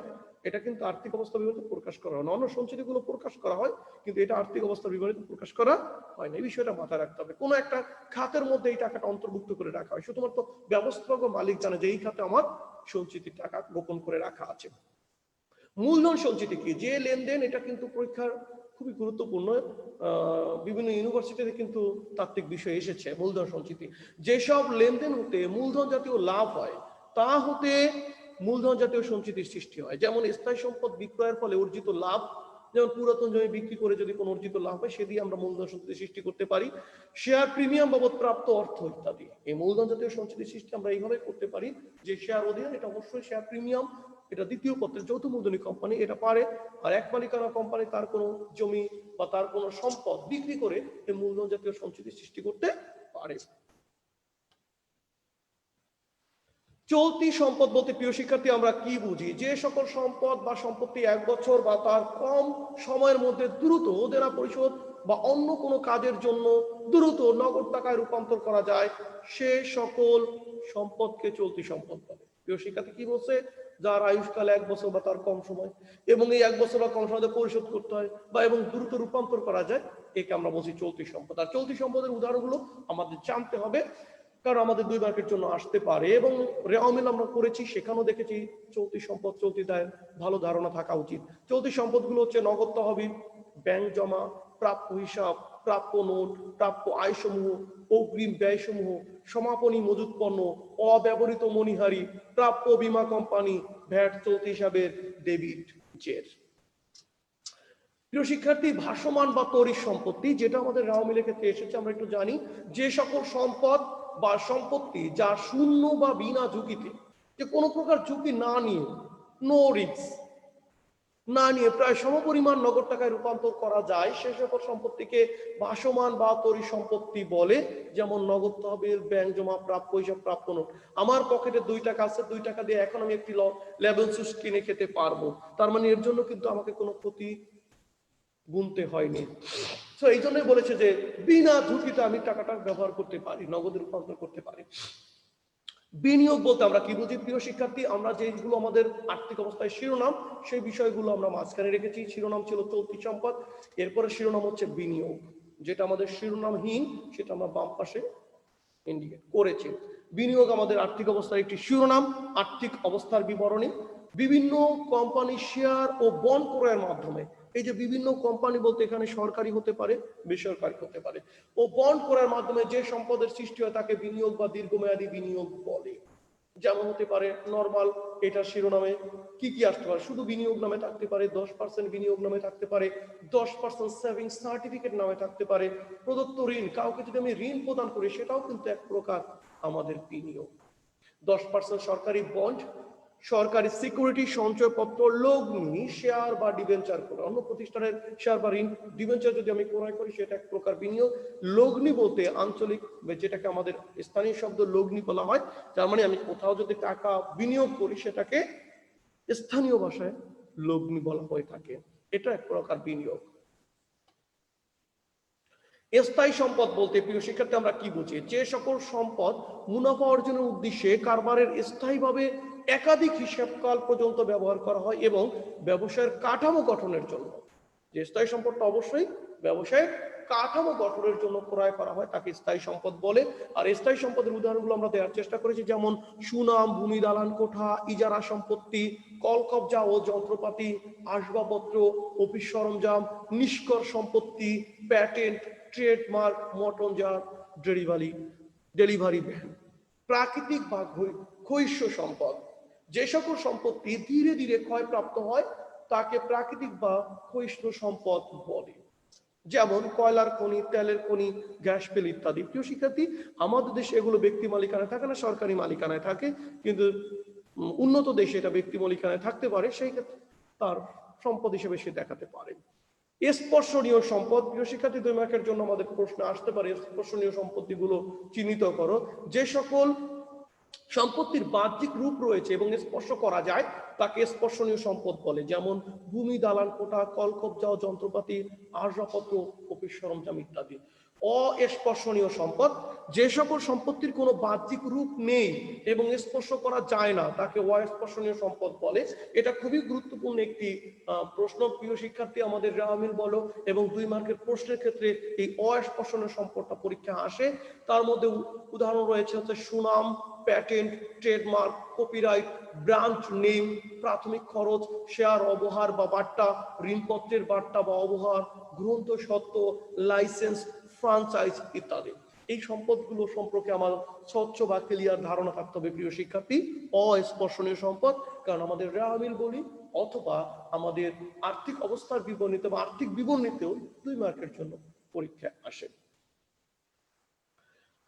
এটা কিন্তু আর্থিক অবস্থা বিবরণী প্রকাশ করা হয় না। অন্য সঞ্চিতিগুলো প্রকাশ করা হয়, কিন্তু এটা আর্থিক অবস্থা বিবরণী প্রকাশ করা হয় না। এই বিষয়টা মাথায় রাখতে হবে। কোনো একটা খাতের মধ্যে এই টাকাটা অন্তর্ভুক্ত করে রাখা হয়, শুধুমাত্র ব্যবস্থাপক ও মালিক জানে যে এই খাতে আমার সঞ্চিতির টাকা গোপন করে রাখা আছে। মূলধন সঞ্চিতি কি? যে লেনদেন, এটা কিন্তু পরীক্ষার খুবই গুরুত্বপূর্ণ। বিভিন্ন ইউনিভার্সিটিতে কিন্তু তাত্ত্বিক বিষয় এসেছে মূলধন সঞ্চিতি। যেসব লেনদেন হতে মূলধন জাতীয় লাভ হয় তা হতে মূলধন জাতীয় সঞ্চিতির সৃষ্টি হয়। যেমন স্থায়ী সম্পদ বিক্রয়ের ফলে অর্জিত লাভ, যেমন পুরাতন জমি বিক্রি করে যদি কোনো অর্জিত লাভ হয়, সে দিয়ে আমরা মূলধন সঞ্চিতি সৃষ্টি করতে পারি। শেয়ার প্রিমিয়াম বাবদ প্রাপ্ত অর্থ ইত্যাদি। এই মূলধন জাতীয় সঞ্চিতি সৃষ্টি আমরা এইভাবে করতে পারি যে শেয়ার অধীন, এটা অবশ্যই শেয়ার প্রিমিয়াম, এটা দ্বিতীয় পত্রের যৌথ মূলধনী কোম্পানি এটা পারে। আর এক মালিকানা কোম্পানি তার কোনো জমি বা তার কোনো সম্পদ বিক্রি করে এই মূলধন জাতীয় সঞ্চিতি সৃষ্টি করতে পারে। চলতি সম্পদ বলতে প্রিয় শিক্ষার্থী আমরা কি বুঝি? যে সকল সম্পদ বা সম্পত্তি 1 বছর বা তার কম সময়ের মধ্যে দ্রুত দেনা পরিশোধ বা অন্য কোনো কাজের জন্য দ্রুত নগদ টাকায় রূপান্তর করা যায়, সে সকল সম্পদকে চলতি সম্পদ বলে। প্রিয় শিক্ষার্থী, কি বলছে? যার আয়ুষ্কাল 1 বছর বা তার কম সময়, এবং এই 1 বছর বা কম সময় পরিশোধ করতে হয় বা এবং দ্রুত রূপান্তর করা যায়, একে আমরা বলছি চলতি সম্পদ। আর চলতি সম্পদের উদাহরণগুলো আমাদের জানতে হবে, কারণ আমাদের 2 মার্কের জন্য আসতে পারে। এবং রেওয়ামিল আমরা করেছি, সেখানেও দেখেছি চলতি সম্পদ, চলতি দায়ের ভালো ধারণা থাকা উচিত। চলতি সম্পদগুলো হচ্ছে নগদ তহবিল, ব্যাংক জমা, প্রাপ্য হিসাব, প্রাপ্য নোট, প্রাপ্য আয়সমূহ, অগ্রিম ব্যয়সমূহ, সমাপনী মজুত পণ্য, অব্যবহৃত মণিহারি, প্রাপ্য বীমা কোম্পানি, ভ্যাট চলতি হিসাবের ডেবিট জের। প্রিয় শিক্ষার্থী, ভাসমান বা তড়িৎ সম্পত্তি, যেটা আমাদের রাওমিলের ক্ষেত্রে এসেছে, আমরা একটু জানি যে সকল সম্পদ বা সম্পত্তি যা শূন্য বা বিনা ঝুঁকিতে, যে কোনো প্রকার ঝুঁকি না নিয়ে, নো রিস্ক না নিয়ে প্রায় সমপরিমাণ নগদ টাকায় রূপান্তর করা যায়, সে সকল সম্পত্তিকে ভাসমান বা তড়িৎ সম্পত্তি বলে। যেমন নগদ তহবিল, ব্যাংক জমা, প্রাপ্য হিসাব, প্রাপ্য নোট। আমার পকেটে 2 টাকা আছে, 2 টাকা দিয়ে এখন আমি একটি লেবল জুস কিনে খেতে পারবো, তার মানে এর জন্য কিন্তু আমাকে কোনো ক্ষতি গুনতে হয়নি। তো এই জন্যই বলেছে যে বিনা ঝুঁকিতে আমি টাকাটা ব্যবহার করতে পারি, নগদে রূপান্তর করতে পারি। বিনিয়োগ বলতে আমরা কি বুঝি প্রিয় শিক্ষার্থী? আমরা যেগুলো আমাদের আর্থিক অবস্থায় শিরোনাম, সেই বিষয়গুলো আমরা মাঝখানে রেখেছি। শিরোনাম ছিল চলতি সম্পদ, এরপরে শিরোনাম হচ্ছে বিনিয়োগ। যেটা আমাদের শিরোনামহীন সেটা আমরা বাম পাশে ইন্ডিকেট করেছি। বিনিয়োগ আমাদের আর্থিক অবস্থার একটি শিরোনাম, আর্থিক অবস্থার বিবরণী। বিভিন্ন কোম্পানি শেয়ার ও বন্ড ক্রয়ের মাধ্যমে, এই যে বিভিন্ন কোম্পানি বলতে এখানে সরকারি হতে পারে, বেসরকারি হতে পারে, ও বন্ড ক্রয়ের মাধ্যমে যে সম্পদের সৃষ্টি হয় তাকে বিনিয়োগ বা দীর্ঘমেয়াদী বিনিয়োগ বলে। যেমন হতে পারে নরমাল, এটা শিরোনামে কি কি আসতে পারে? শুধু বিনিয়োগ নামে থাকতে পারে, 10% বিনিয়োগ নামে থাকতে পারে, 10% সেভিংস সার্টিফিকেট নামে থাকতে পারে, প্রদত্ত ঋণ, কাউকে যদি আমি ঋণ প্রদান করি সেটাও কিন্তু এক প্রকার আমাদের বিনিয়োগ। 10% সরকারি বন্ড, সরকারি সিকিউরিটি, সঞ্চয়পত্র, লগ্নি, শেয়ার বা ডিবেঞ্চার করে অন্য প্রতিষ্ঠানের শেয়ার বা ঋণ, ডিবেঞ্চার যদি আমি ক্রয় করি সেটা এক প্রকার বিনিয়োগ। লগ্নি বলতে আঞ্চলিক, যেটাকে আমাদের স্থানীয় শব্দ লগ্নি বলা হয়, তার মানে আমি কোথাও যদি টাকা বিনিয়োগ করি সেটাকে স্থানীয় ভাষায় লগ্নি বলা হয়ে থাকে, এটা এক প্রকার বিনিয়োগ। স্থায়ী সম্পদ বলতে প্রিয় শিক্ষার্থী আমরা কি বুঝি? যে সকল সম্পদ মুনাফা অর্জনের উদ্দেশ্যে কারবারের স্থায়ীভাবে একাধিক হিসাবকাল পর্যন্ত ব্যবহার করা হয় এবং ব্যবসায়ের কাঠামো গঠনের জন্য, যে স্থায়ী সম্পদটা অবশ্যই ব্যবসায়ের কাঠামো গঠনের জন্য ক্রয় করা হয় তাকে স্থায়ী সম্পদ বলে। আর স্থায়ী সম্পদের উদাহরণগুলো আমরা দেওয়ার চেষ্টা করেছি, যেমন সুনাম, ভূমি, দালান কোঠা, ইজারা সম্পত্তি, কলকবজা ও যন্ত্রপাতি, আসবাবপত্র, অফিস সরঞ্জাম, নিষ্কর সম্পত্তি, প্যাটেন্ট, ট্রেডমার্ক, মটনজাত, ডেলিভারি ভ্যান। প্রাকৃতিক বা ক্ষয়িষ্ণু সম্পদ, যে সকল সম্পত্তি ধীরে ধীরে ক্ষয়প্রাপ্ত হয় তাকে প্রাকৃতিক বা ক্ষয়িষ্ণু সম্পদ বলে। যেমন কয়লার খনি, তেলের খনি, গ্যাস পেল ইত্যাদি। প্রিয় শিক্ষার্থী, আমাদের দেশে এগুলো ব্যক্তি মালিকানায় থাকে না, সরকারি মালিকানায় থাকে, কিন্তু উন্নত দেশে এটা ব্যক্তি মালিকানায় থাকতে পারে, সেই ক্ষেত্রে তার সম্পদ হিসেবে সে দেখাতে পারে। স্পর্শনীয় সম্পদ, প্রিয় শিক্ষার্থী 2 মার্কের জন্য আমাদের প্রশ্ন আসতে পারে, স্পর্শনীয় সম্পত্তিগুলো চিহ্নিত করো। যে সকল সম্পত্তির বাহ্যিক রূপ রয়েছে এবং স্পর্শ করা যায় তাকে স্পর্শনীয় সম্পদ বলে। যেমন ভূমি, দালান কোঠা, কলকবজা ও যন্ত্রপাতি, আসবাবপত্র, অফিস সরঞ্জাম ইত্যাদি। অস্পর্শনীয় সম্পদ, যে সকল সম্পত্তির কোনো বাহ্যিক রূপ নেই এবং স্পর্শ করা যায় না তাকে অস্পর্শনীয় সম্পদ বলে। এটা খুবই গুরুত্বপূর্ণ একটি প্রশ্ন প্রিয় শিক্ষার্থী, আমাদের রামিল বলো এবং 2 মার্কের প্রশ্নের ক্ষেত্রে এই অস্পর্শনীয় সম্পদটা পরীক্ষা আসে। তার মধ্যে উদাহরণ রয়েছে হচ্ছে সুনাম, patent, trademark, copyright, branch name, প্রাথমিক খরচ, শেয়ার অবহার বা বাট্টা, ঋণপত্রের বাট্টা বা অবহার, গ্রন্থ সত্ত্ব, লাইসেন্স, ফ্রাঞ্চাইজ ইত্যাদি। এই সম্পদগুলো সম্পর্কে আমার স্বচ্ছ বা ক্লিয়ার ধারণা থাকতে হবে প্রিয় শিক্ষার্থী। অস্পর্শনীয় সম্পদ, কারণ আমাদের রেওয়ামিল বলি অথবা আমাদের আর্থিক অবস্থার বিবরণীতে বা আর্থিক বিবরণীতেও 2 মার্কের জন্য পরীক্ষা আসে।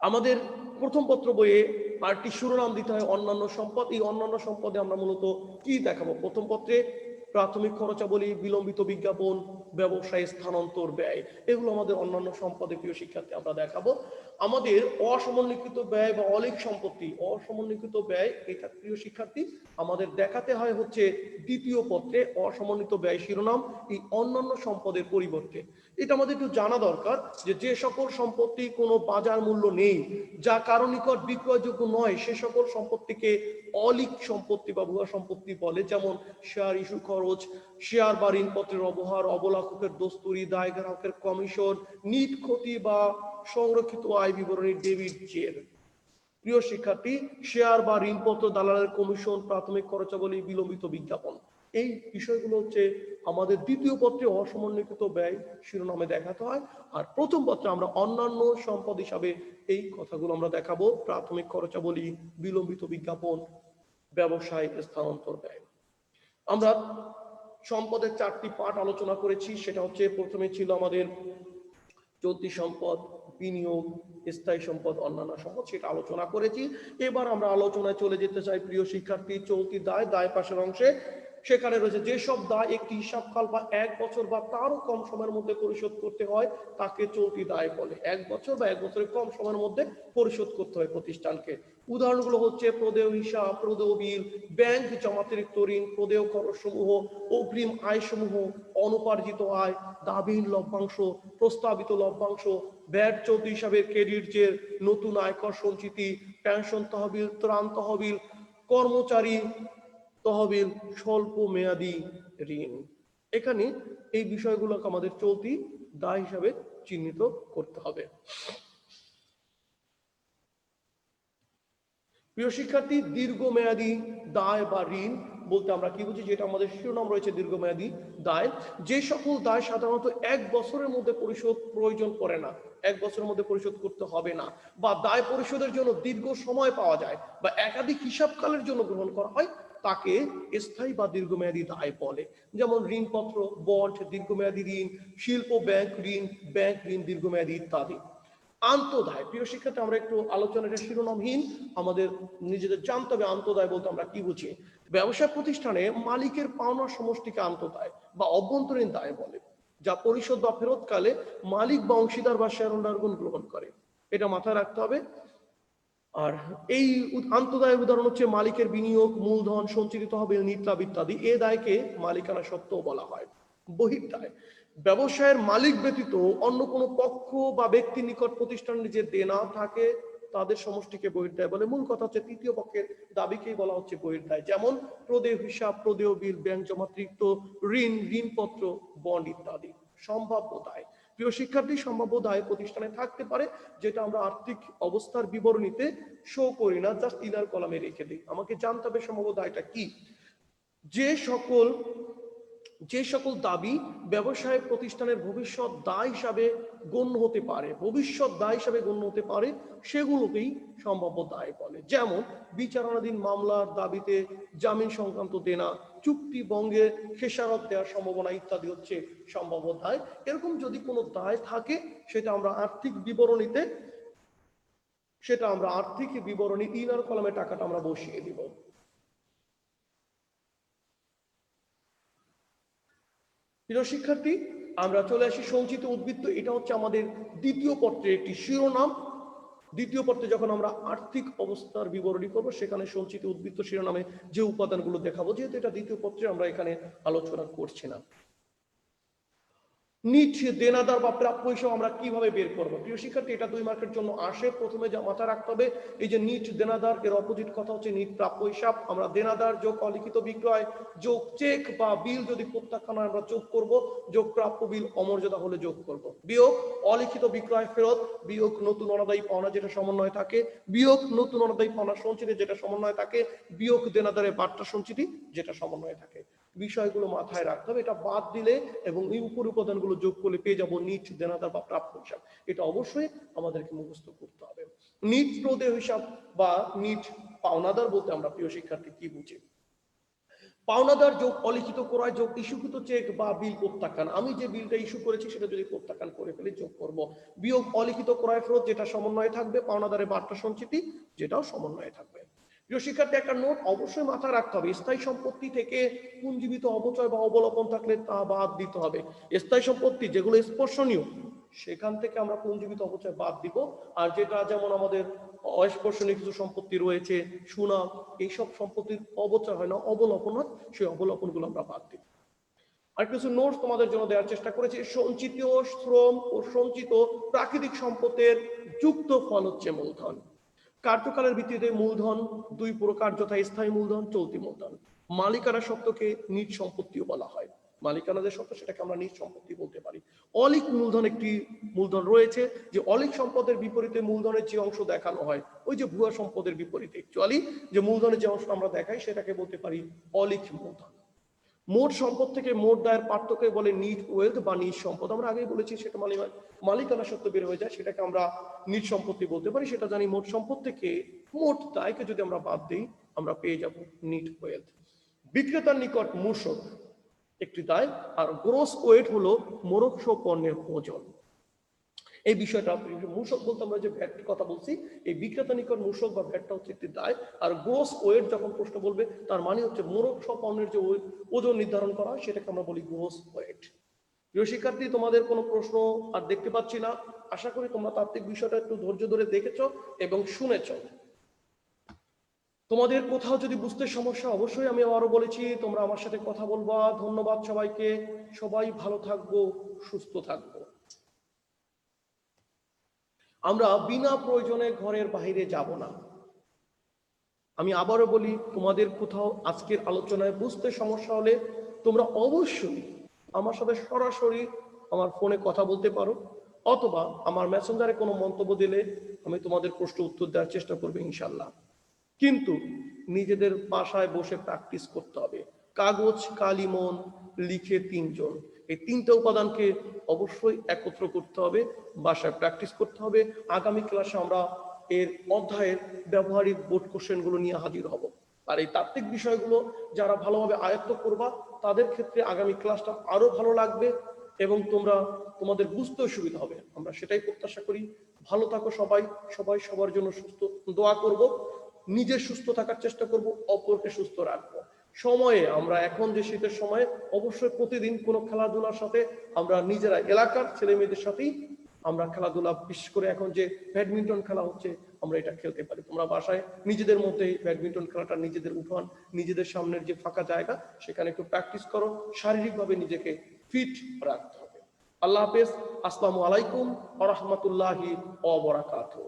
আমাদের প্রথম পত্র বইয়ে আরেকটি শিরোনাম দিতে হয় অন্যান্য সম্পদ। এই অন্যান্য সম্পদে আমরা মূলত কি দেখাবো? প্রথম পত্রে প্রাথমিক খরচাবলী, বিলম্বিত বিজ্ঞাপন, ব্যবসায় স্থানান্তর, ব্যয়, এগুলো আমাদের অন্যান্য সম্পদে প্রিয় শিক্ষার্থী আমরা দেখাবো। আমাদের অসমন্বিত ব্যয় বা অলিক সম্পত্তি, অসমন্বিত ব্যয়, এটা প্রিয় শিক্ষার্থী আমাদের দেখাতে হয় হচ্ছে দ্বিতীয় পত্রে অসমন্বিত ব্যয় শিরোনাম এই অন্যান্য সম্পদের পরিবর্তে। এটা আমাদের একটু জানা দরকার যে যে সকল সম্পত্তি কোনো বাজার মূল্য নেই, যা কারো নিকট বিক্রয়যোগ্য নয়, সে সকল সম্পত্তিকে অলিক সম্পত্তি বা ভুয়া সম্পত্তি বলে। যেমন শেয়ার ইস্যু খরচ, শেয়ার বা ঋণপত্রের অবহার, অবলাভকের দস্তুরি, দায় গ্রাহকের কমিশন, নিট ক্ষতি বা সংরক্ষিত আয় বিবরণী, ডেবিট জের। প্রিয় শিক্ষার্থী, শেয়ার বা ঋণপত্র, দালালের কমিশন, প্রাথমিক খরচাবলী, বিলম্বিত বিজ্ঞাপন, এই বিষয়গুলো হচ্ছে আমাদের দ্বিতীয় পত্রে অসমন্বিত ব্যয় শিরোনামে দেখাতে হয়, আর প্রথম পত্রে আমরা অন্যান্য সম্পদ হিসাবে এই কথাগুলো আমরা দেখাবো: প্রাথমিক খরচাবলী, বিলম্বিত বিজ্ঞাপন, ব্যবসায় স্থানান্তর ব্যয়। আমরা সম্পদের 4টি পার্ট আলোচনা করেছি। সেটা হচ্ছে, প্রথমে ছিল আমাদের চলতি সম্পদ, বিনিয়োগ, স্থায়ী সম্পদ, অন্যান্য সম্পদ, সেটা আলোচনা করেছি। এবার আমরা আলোচনায় চলে যেতে চাই প্রিয় শিক্ষার্থী চলতি দায়, দায় পাশের অংশে। সেখানে রয়েছে যেসব দায় একটি হিসাবকাল বা 1 বছর বা তারও কম সময়ের মধ্যে পরিশোধ করতে হয় তাকে চলতি দায় বলে। 1 বছর বা 1 বছরের কম সময়ের মধ্যে পরিশোধ করতে হয় প্রতিষ্ঠানকে। উদাহরণগুলো হচ্ছে প্রদেয় হিসাব, প্রদেয় বিল, ব্যাংক জমাতিরিক্ত ঋণ, প্রদেয় খরচ সমূহ, অগ্রিম আয় সমূহ, অনুপার্জিত আয়, দাবিহীন লভ্যাংশ, প্রস্তাবিত লভ্যাংশ, ব্যাট চলতি হিসাবের ক্রেডিট জের, নতুন আয়কর সঞ্চিতি, পেনশন তহবিল, ত্রাণ তহবিল, কর্মচারী তহবিল, স্বল্প মেয়াদী ঋণ। এখানে এই বিষয়গুলোকে আমাদের চলতি দায় হিসাবে চিহ্নিত করতে হবে। প্রিয় শিক্ষার্থী, দীর্ঘমেয়াদী দায় বা ঋণ বলতে আমরা কি বুঝি, যেটা আমাদের শিরোনাম রয়েছে দীর্ঘমেয়াদী দায়। যে সকল দায় সাধারণত 1 বছরের মধ্যে পরিশোধ প্রয়োজন পড়ে না, 1 বছরের মধ্যে পরিশোধ করতে হবে না, বা দায় পরিশোধের জন্য দীর্ঘ সময় পাওয়া যায় বা একাধিক হিসাবকালের জন্য গ্রহণ করা হয়, তাকে স্থায়ী বা দীর্ঘমেয়াদী দায় বলে। যেমন ঋণপত্র, বন্ড, দীর্ঘমেয়াদী ঋণ, শিল্প ব্যাংক ঋণ দীর্ঘমেয়াদী ইত্যাদি। আন্তদায়, প্রিয় শিক্ষার্থী, আমরা একটু আলোচনাটা শিরোনামহীন, আমাদের নিজেদের জানতে হবে আন্তদায় বলতে আমরা কি বুঝি। ব্যবসা প্রতিষ্ঠানে মালিকের পাওনার সমষ্টিকে আন্তদায় বা অভ্যন্তরীণ দায় বলে, যা পরিশোধ বা ফেরতকালে মালিক বা অংশীদার বা শেয়ার হোল্ডারগণ গ্রহণ করে। এটা মাথায় রাখতে হবে। আর এই আন্তদায়ের উদাহরণ হচ্ছে মালিকের বিনিয়োগ, মূলধন, সঞ্চিত তহবিল, নিটলাভ ইত্যাদি। এ দায়কে মালিকানা সত্ত্ব বলা হয়। বহির্দায়, ব্যবসায়ের মালিক ব্যতীত অন্য কোনো পক্ষ বা ব্যক্তির নিকট প্রতিষ্ঠানের যে দেনা থাকে তাদের সমষ্টিকে বহির্দায় বলে। মূল কথা হচ্ছে তৃতীয় পক্ষের দাবিকেই বলা হচ্ছে বহির্দায়। যেমন প্রদেয় হিসাব, প্রদেয় বিল, ব্যাংক জমাতিরিক্ত ঋণ, ঋণপত্র, বন্ড ইত্যাদি। সম্ভাব্য দায়, প্রিয় শিক্ষার্থী, সম্ভাব্য দায় প্রতিষ্ঠানে থাকতে পারে, যেটা আমরা আর্থিক অবস্থার বিবরণীতে শো করি না, জাস্ট ইনার কলামে রেখে দিই। আমাকে জানতে হবে সম্ভাব্য দায়টা কি। যে সকল দাবি ব্যবসায় প্রতিষ্ঠানের ভবিষ্যৎ দায় হিসাবে গণ্য হতে পারে, সেগুলোকেই সম্ভাব্য দায় বলে। যেমন বিচারাধীন মামলার দাবিতে জামিন সংক্রান্ত দেনা, চুক্তি ভঙ্গের খেসারত দেওয়ার সম্ভাবনা ইত্যাদি হচ্ছে সম্ভাব্য দায়। এরকম যদি কোনো দায় থাকে সেটা আমরা আর্থিক বিবরণী ইনার কলামে টাকাটা আমরা বসিয়ে দিব। প্রিয় শিক্ষার্থী, আমরা চলে আসি সঞ্চিত উদ্বৃত্ত। এটা হচ্ছে আমাদের দ্বিতীয় পত্রের একটি শিরোনাম। দ্বিতীয় পত্রে যখন আমরা আর্থিক অবস্থার বিবরণী করব, সেখানে সঞ্চিত উদ্বৃত্ত শিরোনামে যে উপাদানগুলো দেখাবো, যেহেতু এটা দ্বিতীয় পত্রে আমরা এখানে আলোচনা করছি না। নিট দেনাদার বা প্রাপ্য হিসাব আমরা কিভাবে বের করবো? প্রিয় শিক্ষার্থী, এটা 2 মার্কের জন্য আসে। প্রথমে যা মাথায় রাখতে হবে, এই যে নিট দেনাদার, এর অপোজিট কথা হচ্ছে নিট প্রাপ্য হিসাব। আমরা দেনাদার যোগ অলিখিত বিক্রয় যোগ চেক বা বিল যদি প্রত্যাখ্যান হয় আমরা যোগ করব, যোগ প্রাপ্য বিল অমর্যাদা হলে যোগ করব, বিয়োগ অলিখিত বিক্রয় ফেরত, বিয়োগ নতুন অনাদায়ী পাওনা যেটা সমন্বয় থাকে, বিয়োগ নতুন অনাদায়ী পাওনা সঞ্চিতি যেটা সমন্বয় থাকে, বিয়োগ দেনাদারের বার্তা সঞ্চিতি যেটা সমন্বয় থাকে। বিষয়গুলো মাথায় রাখতে হবে। এটা বাদ দিলে এবং এই উপর উপাদানগুলো যোগ করলে পেয়ে যাবো নিট দেনাদার বা প্রাপ্য হিসাব। এটা অবশ্যই আমাদেরকে মুখস্থ করতে হবে। নিট প্রদেয় হিসাব বা নিট পাওনাদার বলতে আমরা, প্রিয় শিক্ষার্থী, কি বুঝি? পাওনাদার যোগ অলিখিত ক্রয় যোগ ইস্যুকৃত চেক বা বিল প্রত্যাখ্যান। আমি যে বিলটা ইস্যু করেছি সেটা যদি প্রত্যাখ্যান করে ফেলি যোগ করব, বিয়োগ অলিখিত ক্রয় ফেরত যেটা সমন্বয়ে থাকবে, পাওনাদারের বার্তা সঞ্চিতি যেটাও সমন্বয়ে থাকবে। প্রিয় শিক্ষার্থী, একটা নোট অবশ্যই মাথায় রাখতে হবে, স্থায়ী সম্পত্তি থেকে পুঞ্জীবিত অপচয় বা অবলোপন থাকলে তা বাদ দিতে হবে। স্থায়ী সম্পত্তি যেগুলো স্পর্শনীয় সেখান থেকে আমরা পুঞ্জীবিত অপচয় বাদ দিব। আর যেটা যেমন আমাদের অস্পর্শনীয় কিছু সম্পত্তি রয়েছে, সুনাম, এইসব সম্পত্তির অপচয় হয় না, অবলোপন হয়, সেই অবলোপনগুলো আমরা বাদ দিব। আর কিছু নোটস তোমাদের জন্য দেওয়ার চেষ্টা করেছি। সঞ্চিত শ্রম ও সঞ্চিত প্রাকৃতিক সম্পদের যুক্ত ফল হচ্ছে মূলধন। কার্যকালের ভিত্তিতে মূলধন 2 প্রকার, যথা স্থায়ী মূলধন, চলতি মূলধন। মালিকানা সত্ত্বকে নিজ সম্পত্তিও বলা হয়। মালিকানা যে সত্ত্ব সেটাকে আমরা নিজ সম্পত্তি বলতে পারি। অলিক মূলধন একটি মূলধন রয়েছে, যে অলিক সম্পদের বিপরীতে মূলধনের যে অংশ দেখানো হয়, ওই যে ভুয়া সম্পদের বিপরীতে অ্যাকচুয়ালি যে মূলধনের যে অংশ আমরা দেখাই সেটাকে বলতে পারি অলিক মূলধন। মোট সম্পদ থেকে মোট দায়ের পার্থক্য বলে নিট ওয়েলথ বা নিজ সম্পদ। আমরা আগেই বলেছি সেটা মালিকানা সত্ত্বে বের হয়ে যায়, সেটাকে আমরা নিজ সম্পত্তি বলতে পারি। সেটা জানি মোট সম্পদ থেকে মোট দায়কে যদি আমরা বাদ দিই আমরা পেয়ে যাব নিট ওয়েলথ। বিক্রেতার নিকট মূসক একটি দায়, আর গ্রোস ওয়েট হলো মোরক্ষ পণ্যের ওজন। এই বিষয়টা মূসক বলতে আমরা যে ভ্যাট কথা বলছি, এই বিক্রেতা নিকট মূসক বা ভ্যাটটা হচ্ছে একটি দায়। আর গ্রোস ওয়েট যখন প্রশ্ন বলবে তার মানে হচ্ছে মোরক্ষ পণ্যের যে ওজন নির্ধারণ করা হয় সেটাকে আমরা বলি গ্রোস ওয়েট। প্রিয় শিক্ষার্থী, তোমাদের কোনো প্রশ্ন আর দেখতে পাচ্ছি না। আশা করি তোমরা তাত্ত্বিক বিষয়টা একটু ধৈর্য ধরে দেখেছো এবং শুনেছো। তোমাদের কোথাও যদি বুঝতে সমস্যা, অবশ্যই আমি আবারও বলেছি তোমরা আমার সাথে কথা বলবা। ধন্যবাদ সবাইকে, সবাই ভালো থাকবো, সুস্থ থাকবো। আমরা বিনা প্রয়োজনে ঘরের বাইরে যাব না। আমি আবারও বলি, তোমাদের কোথাও আজকের আলোচনায় বুঝতে সমস্যা হলে তোমরা অবশ্যই আমার সাথে সরাসরি আমার ফোনে কথা বলতে পারো, অথবা আমার মেসেঞ্জারে কোনো মন্তব্য দিলে আমি তোমাদের প্রশ্ন উত্তর দেওয়ার চেষ্টা করবো ইনশাল্লাহ। কিন্তু নিজেদের বাসায় বসে প্র্যাকটিস করতে হবে। কাগজ কালিমন লিখে 3 জন, এই 3টা উপাদানকে অবশ্যই একত্র করতে হবে, বাসায় প্র্যাকটিস করতে হবে। আগামী ক্লাসে আমরা এর অধ্যায়ের ব্যবহারিক বোর্ড কোশ্চেনগুলো নিয়ে হাজির হব। আর এই তাত্ত্বিক বিষয়গুলো যারা ভালোভাবে আয়ত্ত করবা তাদের ক্ষেত্রে আগামী ক্লাসটা আরো ভালো লাগবে এবং তোমাদের বুঝতেও সুবিধা হবে। আমরা সেটাই প্রত্যাশা করি। ভালো থাকো সবাই, সবাই সবার জন্য সুস্থ দোয়া করব। নিজে সুস্থ থাকার চেষ্টা করব, অপরকে সুস্থ রাখবো। সময়ে আমরা এখন যে শীতের সময়ে অবশ্যই প্রতিদিন কোনো খেলাধুলার সাথে আমরা নিজেরা এলাকার ছেলে মেয়েদের সাথেই আমরা খেলাধুলা, বিশেষ করে এখন যে ব্যাডমিন্টন খেলা হচ্ছে আমরা এটা খেলতে পারি। তোমরা বাসায় নিজেদের মধ্যে ব্যাডমিন্টন খেলাটা নিজেদের উঠান, নিজেদের সামনের যে ফাঁকা জায়গা সেখানে একটু প্র্যাকটিস করো, শারীরিকভাবে নিজেকে ফিট রাখতে হবে। আল্লাহ হাফেজ। আসসালামু আলাইকুম ওয়া রাহমাতুল্লাহি ওয়া বারাকাতুহু।